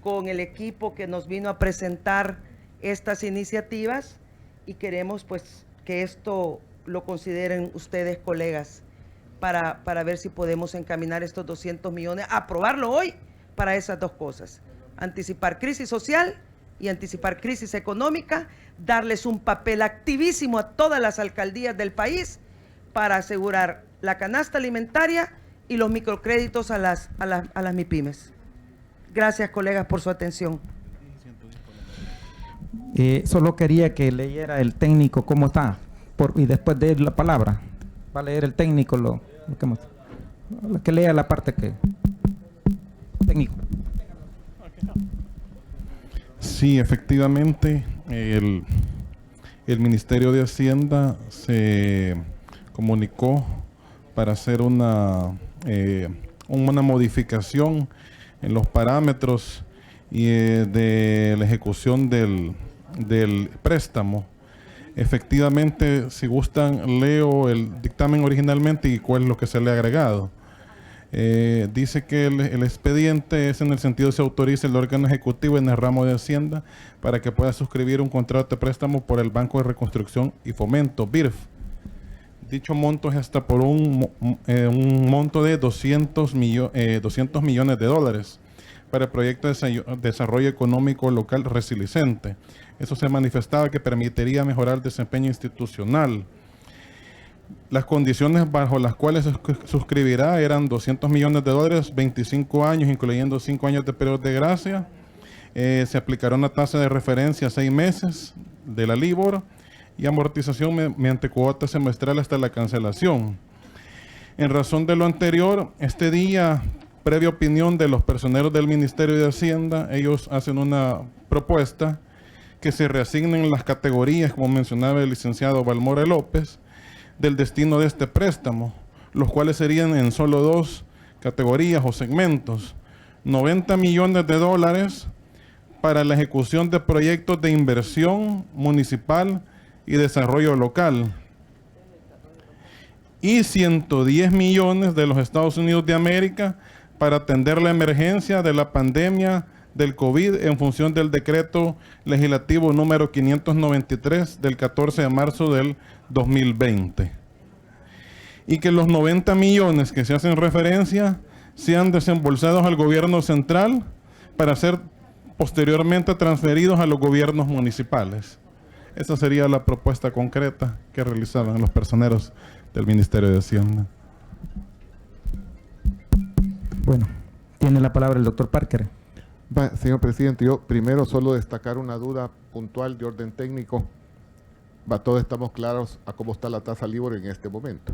con el equipo que nos vino a presentar estas iniciativas y queremos pues que esto lo consideren ustedes, colegas, para ver si podemos encaminar estos 200 millones, aprobarlo hoy para esas dos cosas: anticipar crisis social y anticipar crisis económica, darles un papel activísimo a todas las alcaldías del país para asegurar la canasta alimentaria y los microcréditos a las MIPYMES. Gracias, colegas, por su atención. Solo quería que leyera el técnico cómo está, y después de la palabra va a leer el técnico lo que lea la parte que técnico. Sí, efectivamente, el Ministerio de Hacienda se comunicó para hacer una modificación en los parámetros y de la ejecución del préstamo. Efectivamente, si gustan, leo el dictamen originalmente y cuál es lo que se le ha agregado. Dice que el expediente es en el sentido que se autoriza el órgano ejecutivo en el ramo de Hacienda para que pueda suscribir un contrato de préstamo por el Banco de Reconstrucción y Fomento, BIRF. Dicho monto es hasta por un monto de 200 millones de dólares para el proyecto de desarrollo económico local resiliente. Eso se manifestaba que permitiría mejorar el desempeño institucional. Las condiciones bajo las cuales se suscribirá eran 200 millones de dólares, 25 años, incluyendo 5 años de periodo de gracia. Se aplicará una tasa de referencia a 6 meses de la LIBOR y amortización mediante cuota semestral hasta la cancelación. En razón de lo anterior, este día, previa opinión de los personeros del Ministerio de Hacienda, ellos hacen una propuesta que se reasignen las categorías, como mencionaba el licenciado Balmore López, del destino de este préstamo, los cuales serían en solo 2 categorías o segmentos: 90 millones de dólares para la ejecución de proyectos de inversión municipal y desarrollo local, y 110 millones de los Estados Unidos de América para atender la emergencia de la pandemia del COVID en función del decreto legislativo número 593 del 14 de marzo del 2020. Y que los 90 millones que se hacen referencia sean desembolsados al gobierno central para ser posteriormente transferidos a los gobiernos municipales. Esa sería la propuesta concreta que realizaban los personeros del Ministerio de Hacienda. Bueno, tiene la palabra el doctor Parker. Señor presidente, yo primero solo destacar una duda puntual de orden técnico. Todos estamos claros a cómo está la tasa LIBOR en este momento,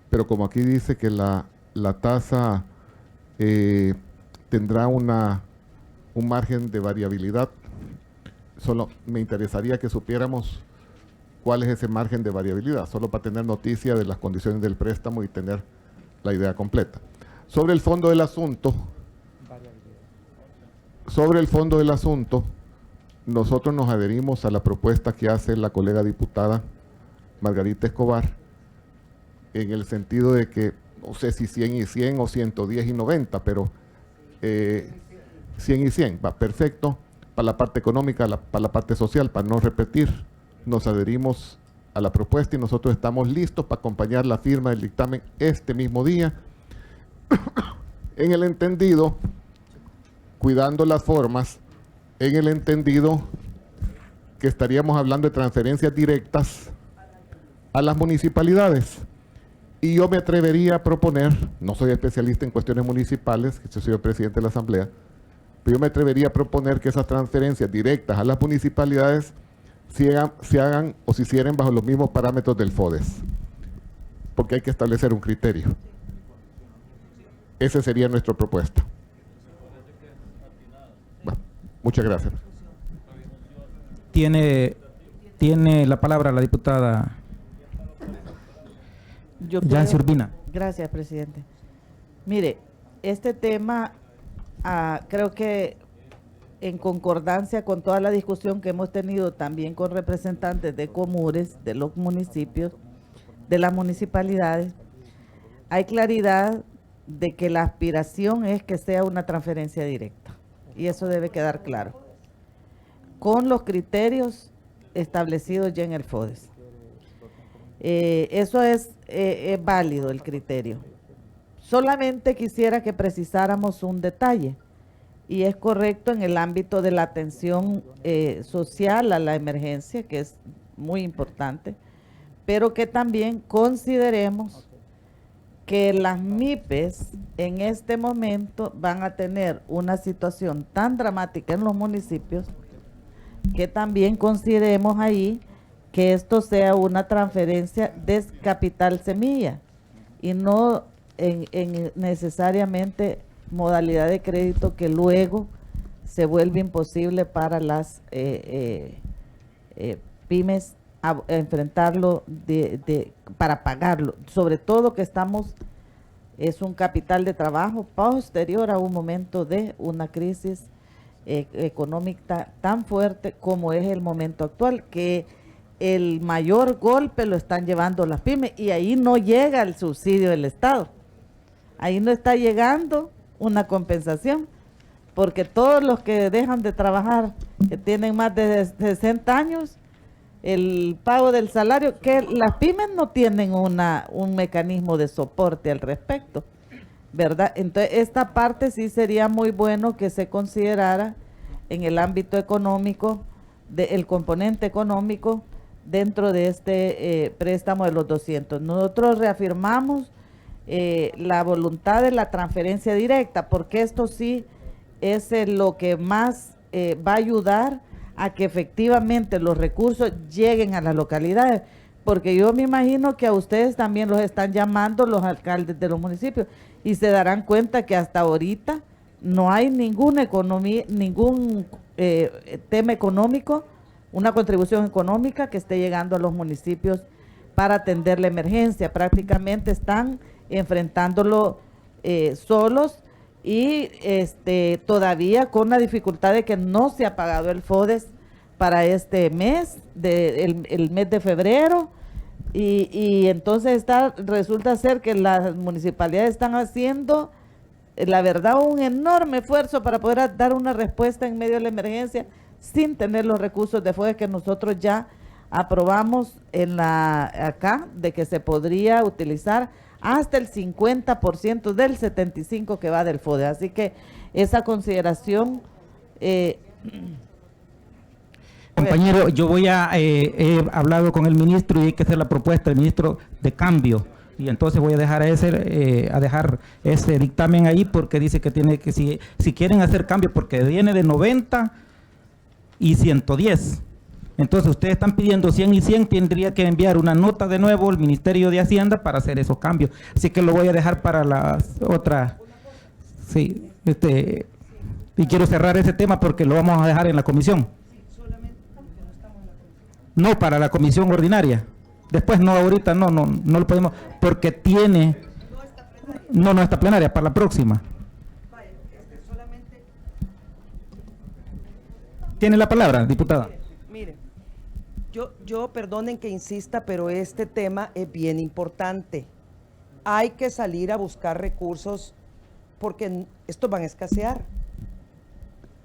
pero como aquí dice que la tasa tendrá un margen de variabilidad, solo me interesaría que supiéramos cuál es ese margen de variabilidad, solo para tener noticia de las condiciones del préstamo y tener la idea completa. Sobre el fondo del asunto, nosotros nos adherimos a la propuesta que hace la colega diputada Margarita Escobar, en el sentido de que, no sé si 100 y 100 o 110 y 90, pero 100 y 100, va perfecto, para la parte económica, para la parte social, para no repetir, nos adherimos a la propuesta y nosotros estamos listos para acompañar la firma del dictamen este mismo día, en el entendido, cuidando las formas, en el entendido que estaríamos hablando de transferencias directas a las municipalidades. Y yo me atrevería a proponer, no soy especialista en cuestiones municipales, yo soy el presidente de la Asamblea, pero yo me atrevería a proponer que esas transferencias directas a las municipalidades se hagan o se hicieran bajo los mismos parámetros del FODES, porque hay que establecer un criterio. Esa sería nuestra propuesta. Bueno, muchas gracias. Tiene la palabra la diputada Yancy Urbina. Gracias, presidente. Mire, este tema creo que en concordancia con toda la discusión que hemos tenido también con representantes de Comures, de los municipios, de las municipalidades, hay claridad de que la aspiración es que sea una transferencia directa. Y eso debe quedar claro. Con los criterios establecidos ya en el FODES. Eso es válido el criterio. Solamente quisiera que precisáramos un detalle, y es correcto en el ámbito de la atención social a la emergencia, que es muy importante, pero que también consideremos que las MIPES en este momento van a tener una situación tan dramática en los municipios que también consideremos ahí que esto sea una transferencia de capital semilla y no en necesariamente modalidad de crédito que luego se vuelve imposible para las pymes a enfrentarlo para pagarlo, sobre todo que es un capital de trabajo posterior a un momento de una crisis económica tan fuerte como es el momento actual, que el mayor golpe lo están llevando las pymes, y ahí no llega el subsidio del Estado, ahí no está llegando una compensación, porque todos los que dejan de trabajar, que tienen más de 60 años, el pago del salario, que las pymes no tienen un mecanismo de soporte al respecto, ¿verdad? Entonces, esta parte sí sería muy bueno que se considerara en el ámbito económico, el componente económico dentro de este préstamo de los 200. Nosotros reafirmamos la voluntad de la transferencia directa, porque esto sí es lo que más va a ayudar a que efectivamente los recursos lleguen a las localidades, porque yo me imagino que a ustedes también los están llamando los alcaldes de los municipios y se darán cuenta que hasta ahorita no hay ninguna economía, ningún tema económico, una contribución económica que esté llegando a los municipios para atender la emergencia. Prácticamente están enfrentándolo solos y todavía con la dificultad de que no se ha pagado el FODES para este mes, el mes de febrero, y entonces resulta ser que las municipalidades están haciendo, la verdad, un enorme esfuerzo para poder dar una respuesta en medio de la emergencia sin tener los recursos de FODES que nosotros ya aprobamos acá, de que se podría utilizar hasta el 50% del 75% que va del FODES. Así que esa consideración... Compañero, yo he hablado con el ministro y hay que hacer la propuesta del ministro de cambio, y entonces voy a dejar ese dictamen ahí, porque dice que tiene que, si quieren hacer cambio, porque viene de 90 y 110. Entonces ustedes están pidiendo 100 y 100, tendría que enviar una nota de nuevo al Ministerio de Hacienda para hacer esos cambios. Así que lo voy a dejar para las otras. Sí, y quiero cerrar ese tema porque lo vamos a dejar en la comisión. No, para la comisión ordinaria. Después no, ahorita no lo podemos, porque tiene... No está plenaria, para la próxima. Tiene la palabra, diputada. Mire, yo perdonen que insista, pero este tema es bien importante. Hay que salir a buscar recursos porque estos van a escasear.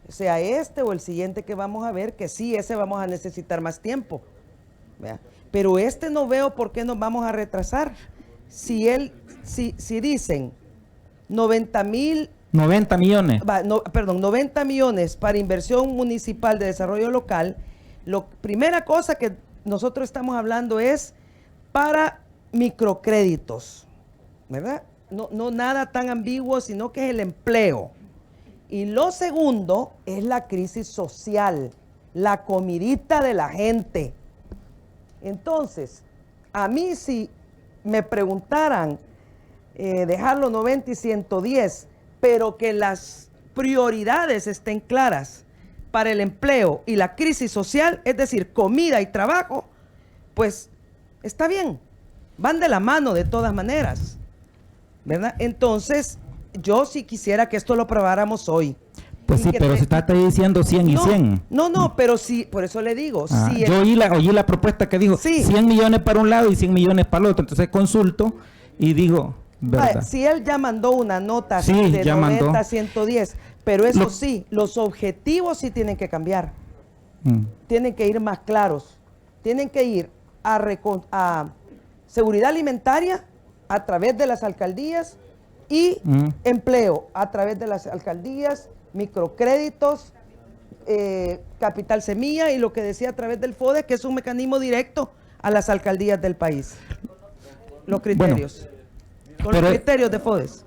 Sea este o el siguiente que vamos a ver, que sí, ese vamos a necesitar más tiempo. ¿Vea? Pero no veo por qué nos vamos a retrasar. Si dicen 90 millones. 90 millones para inversión municipal de desarrollo local, primera cosa que nosotros estamos hablando es para microcréditos, ¿verdad? No nada tan ambiguo, sino que es el empleo. Y lo segundo es la crisis social, la comidita de la gente. Entonces, a mí si me preguntaran dejarlo 90 y 110, pero que las prioridades estén claras para el empleo y la crisis social, es decir, comida y trabajo, pues está bien, van de la mano de todas maneras, ¿verdad? Entonces, yo sí quisiera que esto lo aprobáramos hoy. Pues Y sí, que pero se está diciendo 100 y 100. No, pero sí, por eso le digo. Ah, si yo oí la propuesta que dijo 100 millones para un lado y 100 millones para el otro. Entonces consulto y digo, ¿verdad? si él ya mandó una nota Sí, de ya 90 mandó. a 110, pero eso sí, los objetivos sí tienen que cambiar. Tienen que ir más claros. Tienen que ir a seguridad alimentaria a través de las alcaldías y empleo a través de las alcaldías, microcréditos, capital semilla y lo que decía a través del FODE, que es un mecanismo directo a las alcaldías del país. Los criterios. Con los criterios de FODES.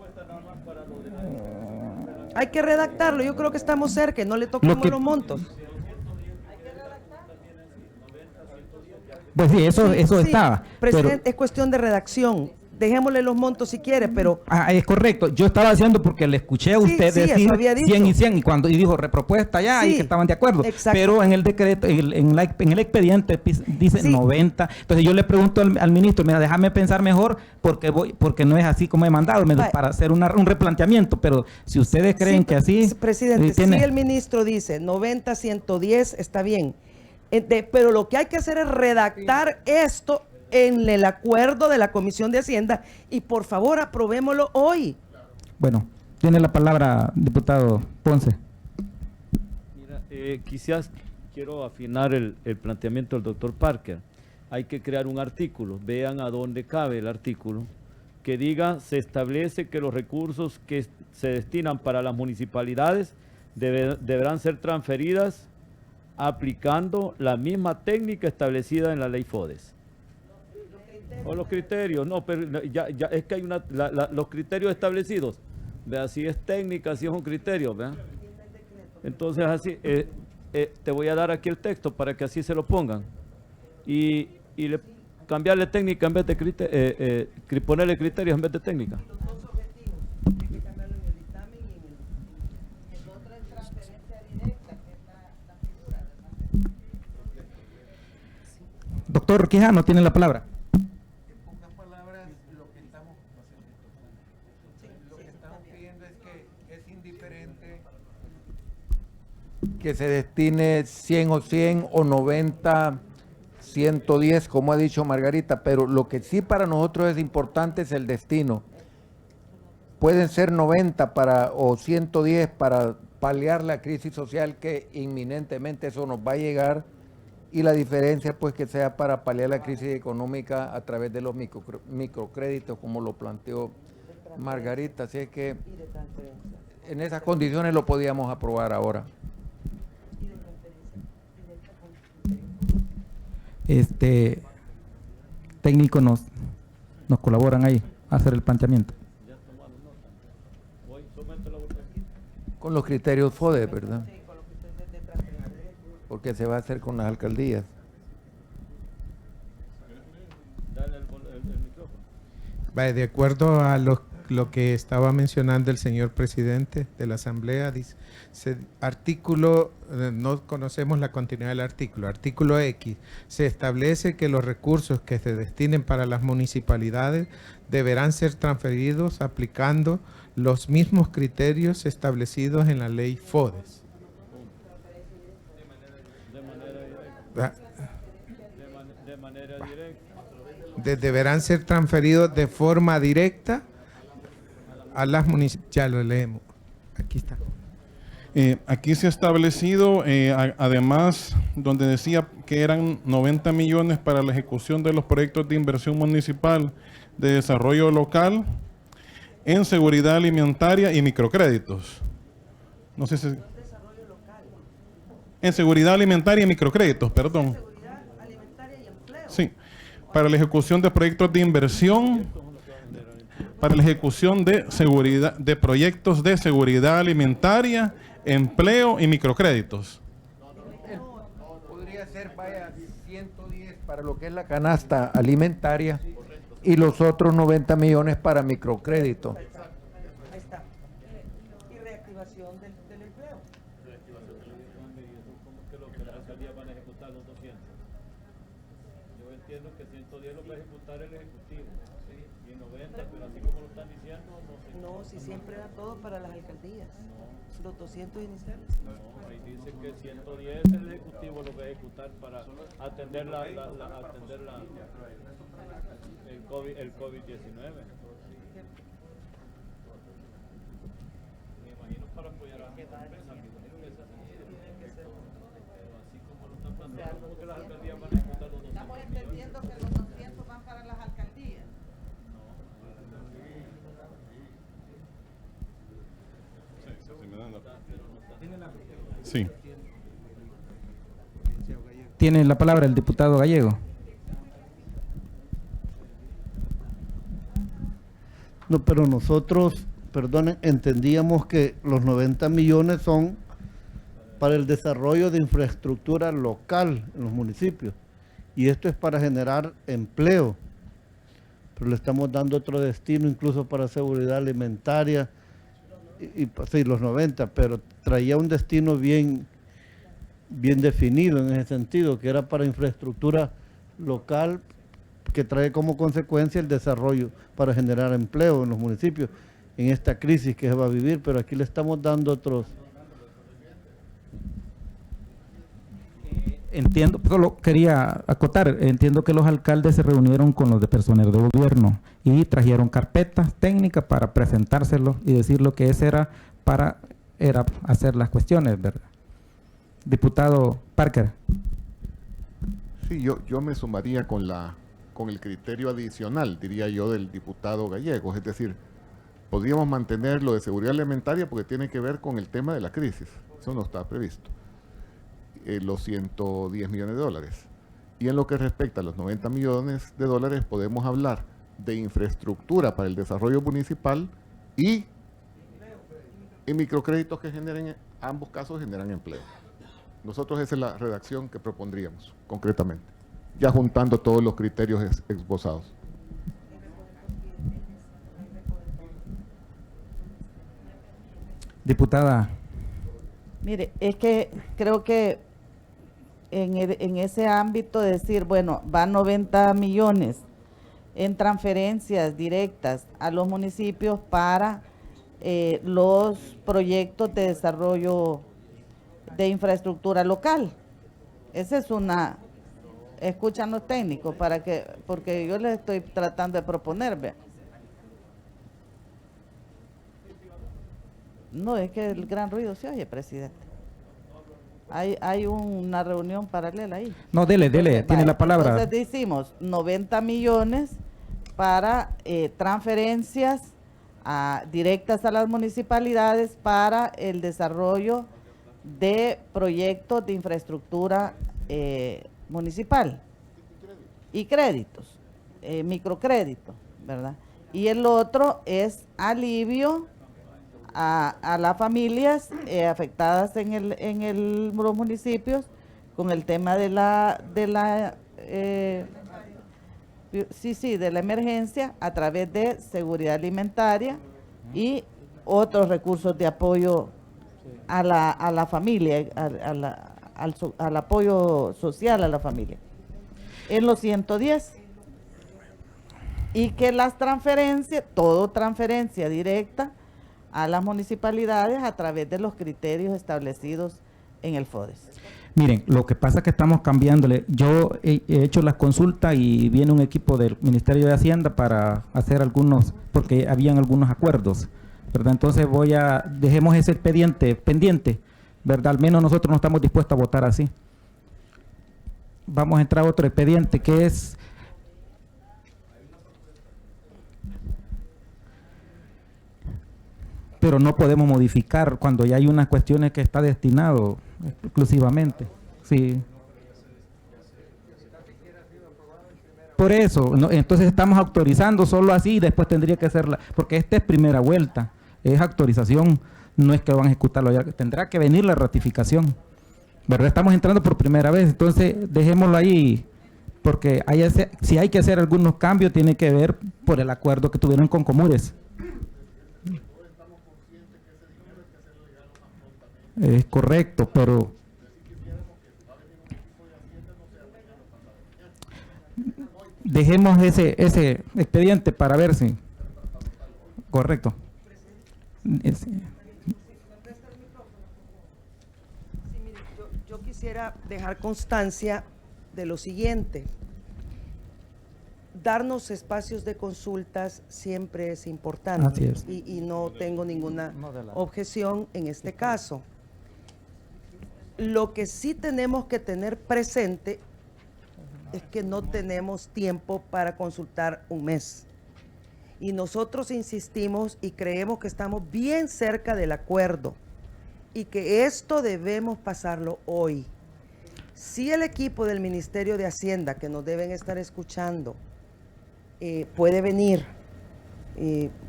Hay que redactarlo. Yo creo que estamos cerca, no le toquemos los montos. Pues sí, eso estaba. Presidente, es cuestión de redacción. Dejémosle los montos si quiere, pero... Es correcto. Yo estaba haciendo porque le escuché a usted sí, decir eso había dicho. 100 y 100 y dijo repropuesta ya y que estaban de acuerdo. Exacto. Pero en el decreto, en el expediente dice 90. Entonces yo le pregunto al ministro, mira, déjame pensar mejor porque no es así como he mandado, para hacer un replanteamiento. Pero si ustedes creen que así... Presidente, si el ministro dice 90, 110, está bien. Pero lo que hay que hacer es redactar esto en el acuerdo de la Comisión de Hacienda y por favor aprobémoslo hoy. Bueno, tiene la palabra diputado Ponce. Mira, quizás quiero afinar el planteamiento del doctor Parker. Hay que crear un artículo, vean a dónde cabe el artículo, que diga, se establece que los recursos que se destinan para las municipalidades deberán ser transferidas aplicando la misma técnica establecida en la ley FODES. O los criterios, no, pero ya es que hay los criterios establecidos. Vea, si es técnica, si es un criterio, ¿vea? Entonces así, te voy a dar aquí el texto para que así se lo pongan. Y cambiarle técnica en vez de ponerle criterios en vez de técnica. Doctor Quijano, tiene la palabra. Que se destine 100 o 100 o 90, 110, como ha dicho Margarita, pero lo que sí para nosotros es importante es el destino. Pueden ser 90 o 110 para paliar la crisis social que inminentemente eso nos va a llegar y la diferencia pues que sea para paliar la crisis económica a través de los microcréditos como lo planteó Margarita. Así es que en esas condiciones lo podíamos aprobar ahora. Técnicos nos colaboran ahí a hacer el planteamiento. Con los criterios FODE, ¿verdad? Porque se va a hacer con las alcaldías. Vale, de acuerdo a lo que estaba mencionando el señor presidente de la Asamblea, dice, artículo, no conocemos la continuidad del artículo X, se establece que los recursos que se destinen para las municipalidades deberán ser transferidos aplicando los mismos criterios establecidos en la ley FODES. De manera directa. Deberán ser transferidos de forma directa a las municipalidades. Ya lo leemos. Aquí está. Aquí se ha establecido, además, donde decía que eran 90 millones para la ejecución de los proyectos de inversión municipal de desarrollo local en seguridad alimentaria y microcréditos. No sé si... En seguridad alimentaria y microcréditos, perdón. Sí, para la ejecución de proyectos de inversión, para la ejecución de seguridad, de proyectos de seguridad alimentaria, empleo y microcréditos. Podría ser, vaya, 110 para lo que es la canasta alimentaria y los otros 90 millones para microcrédito. Ahí está. Y reactivación del empleo. ¿Cómo es que las alcaldías van a ejecutar los 200? Yo entiendo que 110 lo va a ejecutar el Ejecutivo, ¿sí? Y 90, pero así como lo están diciendo, no sé. No, si siempre da todo para las alcaldías. Los 200 iniciales. No, ahí dice que 110 el Ejecutivo lo va a ejecutar para atender el COVID-19. Me imagino para apoyar a las empresas, me imagino que esa pero así como lo están planteando, ¿cómo que las alcaldías van a ejecutar los 200 Estamos entendiendo que los 200 van para las alcaldías. Sí. Tiene la palabra el diputado Gallego. No, pero nosotros, perdonen, entendíamos que los 90 millones son para el desarrollo de infraestructura local en los municipios. Y esto es para generar empleo. Pero le estamos dando otro destino, incluso para seguridad alimentaria. Y sí, los 90, pero traía un destino bien definido en ese sentido, que era para infraestructura local, que trae como consecuencia el desarrollo para generar empleo en los municipios en esta crisis que se va a vivir, pero aquí le estamos dando otros. Entiendo, solo quería acotar, entiendo que los alcaldes se reunieron con los de personal de gobierno y trajeron carpetas técnicas para presentárselos y decir lo que era hacer las cuestiones, ¿verdad? Diputado Parker. Sí, yo me sumaría con el criterio adicional, diría yo, del diputado Gallego, es decir, podríamos mantener lo de seguridad alimentaria porque tiene que ver con el tema de la crisis, eso no está previsto. Los 110 millones de dólares. Y en lo que respecta a los 90 millones de dólares, podemos hablar de infraestructura para el desarrollo municipal y microcréditos que generen, ambos casos generan empleo. Nosotros esa es la redacción que propondríamos, concretamente, ya juntando todos los criterios esbozados. Diputada. Mire, es que creo que en ese ámbito de decir, bueno, van 90 millones en transferencias directas a los municipios para los proyectos de desarrollo de infraestructura local. Esa es una, escuchan los técnicos porque yo les estoy tratando de proponer, vea. No, es que el gran ruido se oye, presidente. Hay una reunión paralela ahí. No, dele, tiene la palabra. Entonces decimos 90 millones para transferencias directas a las municipalidades para el desarrollo de proyectos de infraestructura municipal y créditos, microcréditos, ¿verdad? Y el otro es alivio a las familias afectadas en los municipios con el tema de la emergencia a través de seguridad alimentaria y otros recursos de apoyo a la familia, al apoyo social a la familia. En los 110. Y que las transferencias, todo transferencia directa a las municipalidades a través de los criterios establecidos en el FODES. Miren, lo que pasa es que estamos cambiándole. Yo he hecho las consultas y viene un equipo del Ministerio de Hacienda para hacer algunos, porque habían algunos acuerdos, ¿verdad? Entonces dejemos ese expediente pendiente, ¿verdad? Al menos nosotros no estamos dispuestos a votar así. Vamos a entrar a otro expediente que es... Pero no podemos modificar cuando ya hay unas cuestiones que está destinado exclusivamente. Sí. Por eso, entonces estamos autorizando solo así y después tendría que ser porque esta es primera vuelta, es autorización, no es que van a ejecutarlo ya, tendrá que venir la ratificación. ¿Verdad? Estamos entrando por primera vez, entonces dejémoslo ahí porque si hay que hacer algunos cambios, tiene que ver por el acuerdo que tuvieron con Comures. Es correcto, pero dejemos ese expediente para ver si... Correcto. Yo quisiera dejar constancia de lo siguiente. Darnos espacios de consultas siempre es importante. Así es. Y no tengo ninguna objeción en este caso. Lo que sí tenemos que tener presente es que no tenemos tiempo para consultar un mes. Y nosotros insistimos y creemos que estamos bien cerca del acuerdo y que esto debemos pasarlo hoy. Si el equipo del Ministerio de Hacienda, que nos deben estar escuchando, puede venir,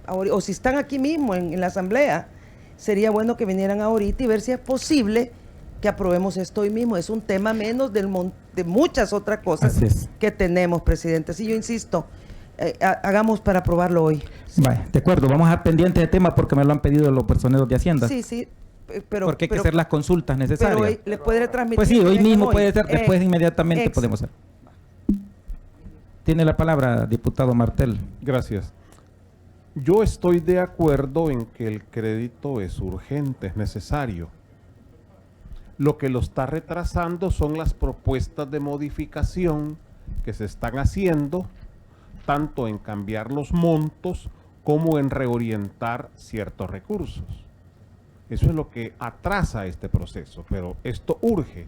o si están aquí mismo en la asamblea, sería bueno que vinieran ahorita y ver si es posible que aprobemos esto hoy mismo. Es un tema menos de muchas otras cosas que tenemos, presidente. Así yo insisto, hagamos para aprobarlo hoy. Vale, de acuerdo, vamos a estar pendientes de tema porque me lo han pedido los personeros de Hacienda. Sí, sí. Pero, porque hay que hacer las consultas necesarias. Pero le puede transmitir. Pues sí, hoy mismo puede ser, después inmediatamente podemos hacer. Tiene la palabra, diputado Martel. Gracias. Yo estoy de acuerdo en que el crédito es urgente, es necesario. Lo que lo está retrasando son las propuestas de modificación que se están haciendo, tanto en cambiar los montos como en reorientar ciertos recursos. Eso es lo que atrasa este proceso, pero esto urge.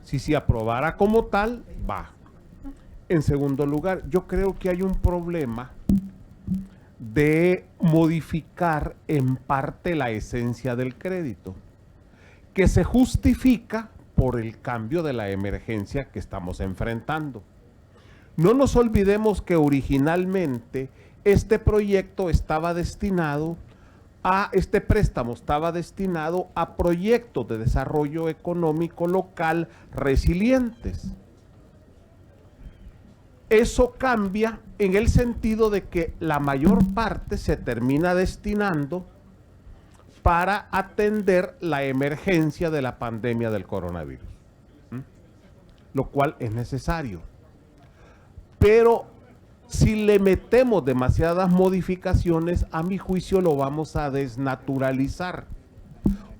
Si se aprobara como tal, va. En segundo lugar, yo creo que hay un problema de modificar en parte la esencia del crédito, que se justifica por el cambio de la emergencia que estamos enfrentando. No nos olvidemos que originalmente este proyecto estaba destinado este préstamo estaba destinado a proyectos de desarrollo económico local resilientes. Eso cambia en el sentido de que la mayor parte se termina destinando para atender la emergencia de la pandemia del coronavirus, lo cual es necesario. Pero si le metemos demasiadas modificaciones, a mi juicio lo vamos a desnaturalizar.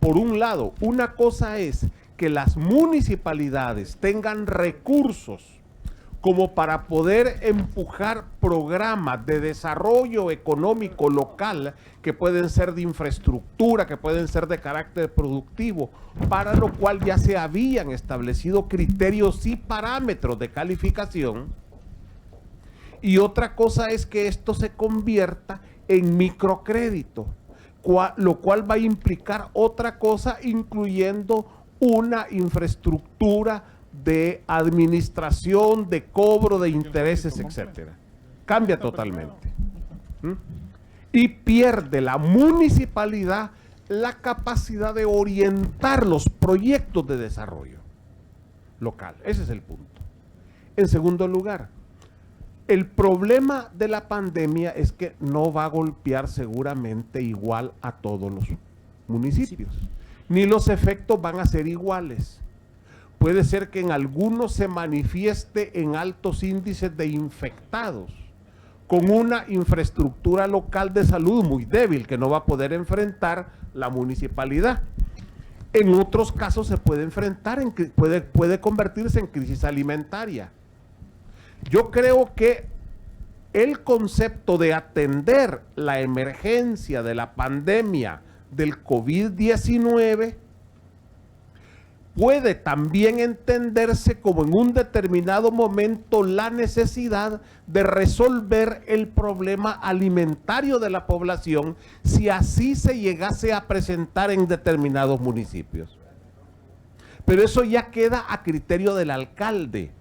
Por un lado, una cosa es que las municipalidades tengan recursos como para poder empujar programas de desarrollo económico local que pueden ser de infraestructura, que pueden ser de carácter productivo, para lo cual ya se habían establecido criterios y parámetros de calificación. Y otra cosa es que esto se convierta en microcrédito, lo cual va a implicar otra cosa, incluyendo una infraestructura de administración, de cobro de intereses, etcétera. Cambia totalmente. Y pierde la municipalidad la capacidad de orientar los proyectos de desarrollo local. Ese es el punto. En segundo lugar, el problema de la pandemia es que no va a golpear seguramente igual a todos los municipios, ni los efectos van a ser iguales. Puede ser que en algunos se manifieste en altos índices de infectados, con una infraestructura local de salud muy débil que no va a poder enfrentar la municipalidad. En otros casos se puede enfrentar, puede convertirse en crisis alimentaria. Yo creo que el concepto de atender la emergencia de la pandemia del COVID-19 puede también entenderse como en un determinado momento la necesidad de resolver el problema alimentario de la población si así se llegase a presentar en determinados municipios. Pero eso ya queda a criterio del alcalde.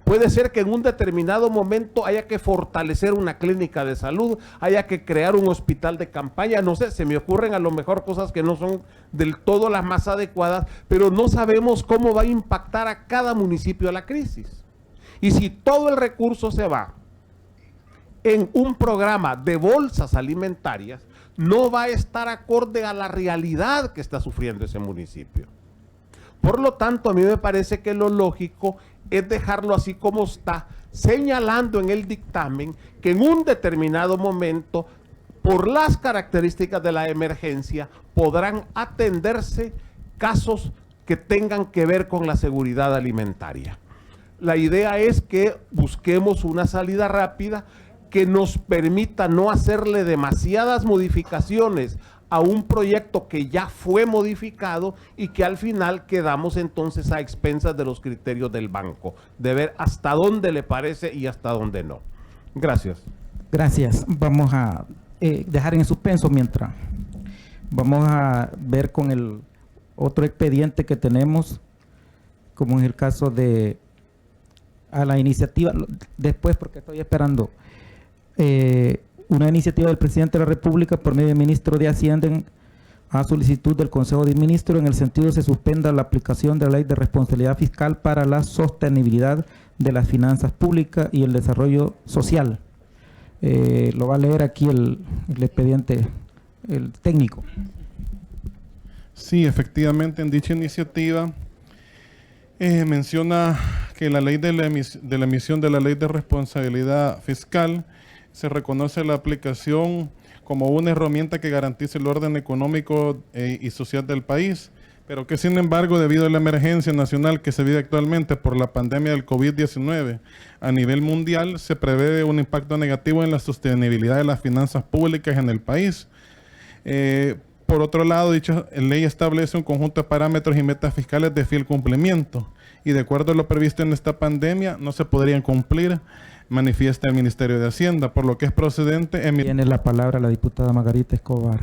Puede ser que en un determinado momento haya que fortalecer una clínica de salud, haya que crear un hospital de campaña, no sé, se me ocurren a lo mejor cosas que no son del todo las más adecuadas, pero no sabemos cómo va a impactar a cada municipio la crisis. Y si todo el recurso se va en un programa de bolsas alimentarias, no va a estar acorde a la realidad que está sufriendo ese municipio. Por lo tanto, a mí me parece que lo lógico es dejarlo así como está, señalando en el dictamen que en un determinado momento, por las características de la emergencia, podrán atenderse casos que tengan que ver con la seguridad alimentaria. La idea es que busquemos una salida rápida que nos permita no hacerle demasiadas modificaciones a un proyecto que ya fue modificado y que al final quedamos entonces a expensas de los criterios del banco, de ver hasta dónde le parece y hasta dónde no. Gracias. Gracias. Vamos a dejar en suspenso mientras. Vamos a ver con el otro expediente que tenemos, como en el caso de a la iniciativa, después porque estoy esperando una iniciativa del presidente de la República por medio del ministro de Hacienda a solicitud del Consejo de Ministros en el sentido de que se suspenda la aplicación de la Ley de Responsabilidad Fiscal para la sostenibilidad de las finanzas públicas y el desarrollo social. Lo va a leer aquí el expediente, el técnico. Sí, efectivamente, en dicha iniciativa menciona que la ley de la emisión de la Ley de Responsabilidad Fiscal se reconoce la aplicación como una herramienta que garantice el orden económico y social del país, pero que sin embargo, debido a la emergencia nacional que se vive actualmente por la pandemia del COVID-19 a nivel mundial, se prevé un impacto negativo en la sostenibilidad de las finanzas públicas en el país. Por otro lado, dicha ley establece un conjunto de parámetros y metas fiscales de fiel cumplimiento y de acuerdo a lo previsto en esta pandemia no se podrían cumplir, manifiesta el Ministerio de Hacienda, por lo que es procedente. Tiene la palabra la diputada Margarita Escobar.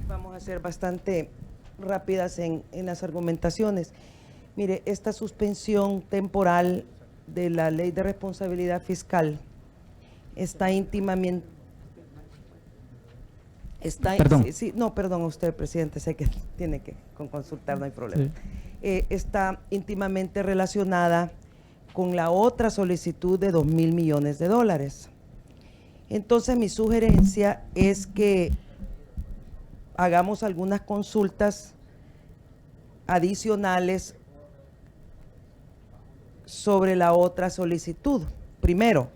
Vamos a ser bastante rápidas en las argumentaciones. Mire, esta suspensión temporal de la Ley de Responsabilidad Fiscal está íntimamente... Perdón. No, perdón a usted, presidente, sé que tiene que consultar, no hay problema. Sí. Está íntimamente relacionada con la otra solicitud de 2.000 millones de dólares. Entonces, mi sugerencia es que hagamos algunas consultas adicionales sobre la otra solicitud. Primero,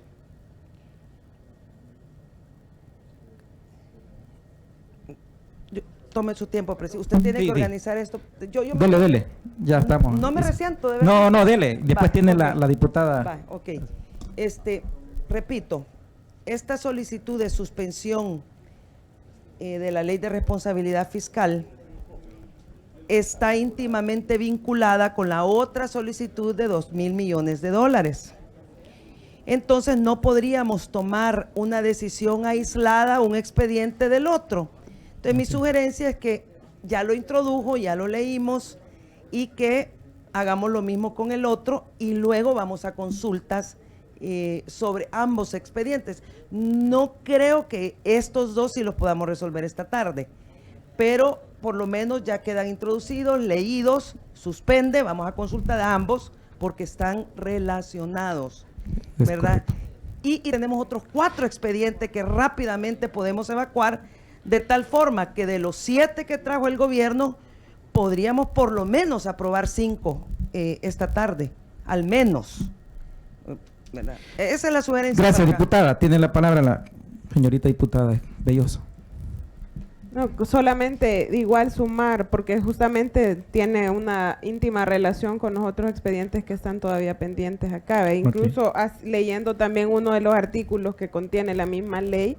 tome su tiempo, presidente. Usted tiene que organizar esto. Dele, ya estamos. No me resiento, de verdad. No, dele. Después tiene la diputada. Va, ok. Repito, esta solicitud de suspensión de la Ley de Responsabilidad Fiscal está íntimamente vinculada con la otra solicitud de 2.000 millones de dólares. Entonces no podríamos tomar una decisión aislada, un expediente del otro. Entonces mi sugerencia es que ya lo introdujo, ya lo leímos y que hagamos lo mismo con el otro y luego vamos a consultas sobre ambos expedientes. No creo que estos dos sí los podamos resolver esta tarde, pero por lo menos ya quedan introducidos, leídos, suspende, vamos a consultar a ambos porque están relacionados, ¿verdad? Y tenemos otros 4 expedientes que rápidamente podemos evacuar, de tal forma que de los 7 que trajo el gobierno, podríamos por lo menos aprobar 5 esta tarde, al menos. ¿Verdad? Esa es la sugerencia. Gracias, diputada. Tiene la palabra la señorita diputada Belloso. No, solamente igual sumar, porque justamente tiene una íntima relación con los otros expedientes que están todavía pendientes acá. Incluso leyendo también uno de los artículos que contiene la misma ley,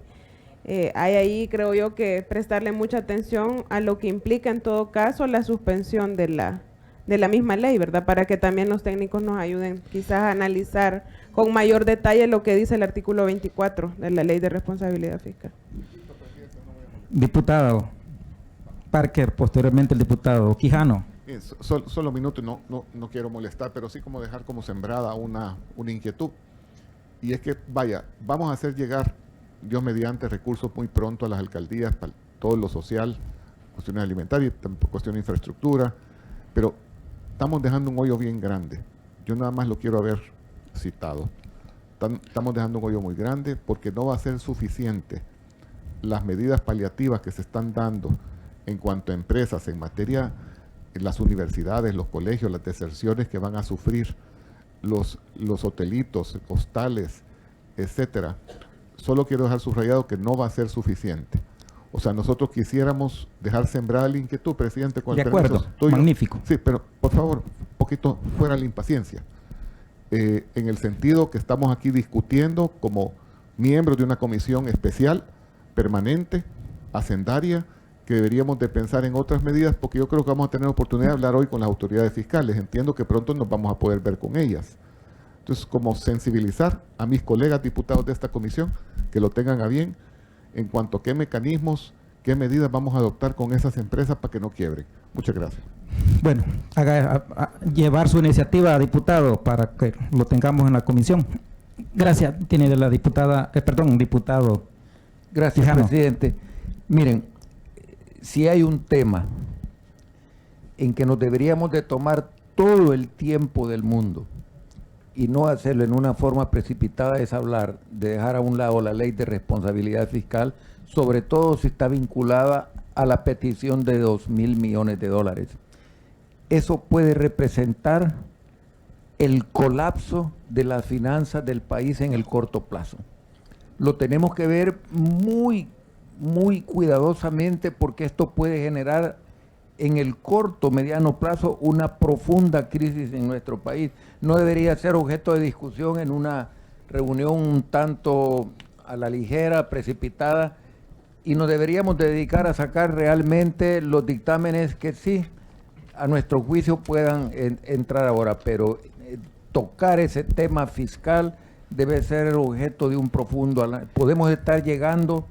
hay ahí, creo yo, que prestarle mucha atención a lo que implica en todo caso la suspensión de la misma ley, ¿verdad? Para que también los técnicos nos ayuden quizás a analizar con mayor detalle lo que dice el artículo 24 de la Ley de Responsabilidad Fiscal. Diputado Parker, posteriormente el diputado Quijano. Solo un minuto, no quiero molestar, pero sí como dejar como sembrada una inquietud. Y es que, vaya, vamos a hacer llegar, Dios mediante, recursos muy pronto a las alcaldías para todo lo social, cuestiones alimentarias, cuestión de infraestructura, pero estamos dejando un hoyo bien grande. Yo nada más lo quiero ver citado. Estamos dejando un hoyo muy grande porque no va a ser suficiente las medidas paliativas que se están dando en cuanto a empresas en materia, en las universidades, los colegios, las deserciones que van a sufrir los hotelitos, hostales, etcétera. Solo quiero dejar subrayado que no va a ser suficiente. O sea, nosotros quisiéramos dejar sembrada la inquietud, presidente, con el de acuerdo, permiso tuyo. magnífico. Sí, pero por favor, un poquito fuera la impaciencia. En el sentido que estamos aquí discutiendo como miembros de una comisión especial, permanente, hacendaria, que deberíamos de pensar en otras medidas, porque yo creo que vamos a tener oportunidad de hablar hoy con las autoridades fiscales. Entiendo que pronto nos vamos a poder ver con ellas. Entonces, como sensibilizar a mis colegas diputados de esta comisión, que lo tengan a bien, en cuanto a qué mecanismos, qué medidas vamos a adoptar con esas empresas para que no quiebren. Muchas gracias. Bueno, haga llevar su iniciativa, diputado, para que lo tengamos en la comisión. Gracias. Tiene de la diputada, diputado. Gracias, Quijano. presidente. Miren, si hay un tema en que nos deberíamos de tomar todo el tiempo del mundo y no hacerlo en una forma precipitada, es hablar de dejar a un lado la ley de responsabilidad fiscal, sobre todo si está vinculada a la petición de 2.000 millones de dólares. Eso puede representar el colapso de las finanzas del país en el corto plazo. Lo tenemos que ver muy cuidadosamente, porque esto puede generar en el corto, mediano plazo una profunda crisis en nuestro país. No debería ser objeto de discusión en una reunión un tanto a la ligera, precipitada, y nos deberíamos dedicar a sacar realmente los dictámenes que sí, a nuestro juicio, puedan entrar ahora, pero tocar ese tema fiscal debe ser objeto de un profundo análisis. Podemos estar llegando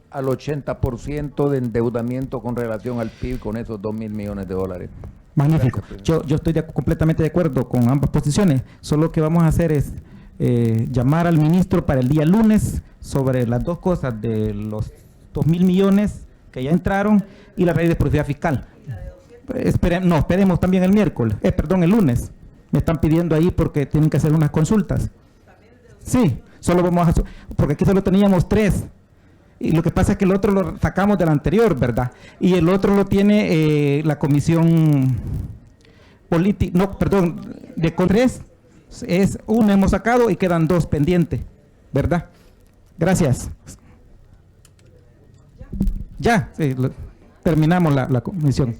al 80% de endeudamiento con relación al PIB con esos 2.000 millones de dólares. Magnífico. Yo estoy completamente de acuerdo con ambas posiciones. Solo lo que vamos a hacer es llamar al ministro para el día lunes sobre las dos cosas de los 2.000 millones que ya entraron y la ley de propiedad fiscal. Esperemos también el miércoles, el lunes. Me están pidiendo ahí porque tienen que hacer unas consultas. Sí, solo vamos a... Porque aquí solo teníamos 3. Y lo que pasa es que el otro lo sacamos del anterior, ¿verdad? Y el otro lo tiene la comisión política... de Congreso. Es uno hemos sacado y quedan 2 pendientes, ¿verdad? Gracias. Ya, sí, terminamos la comisión.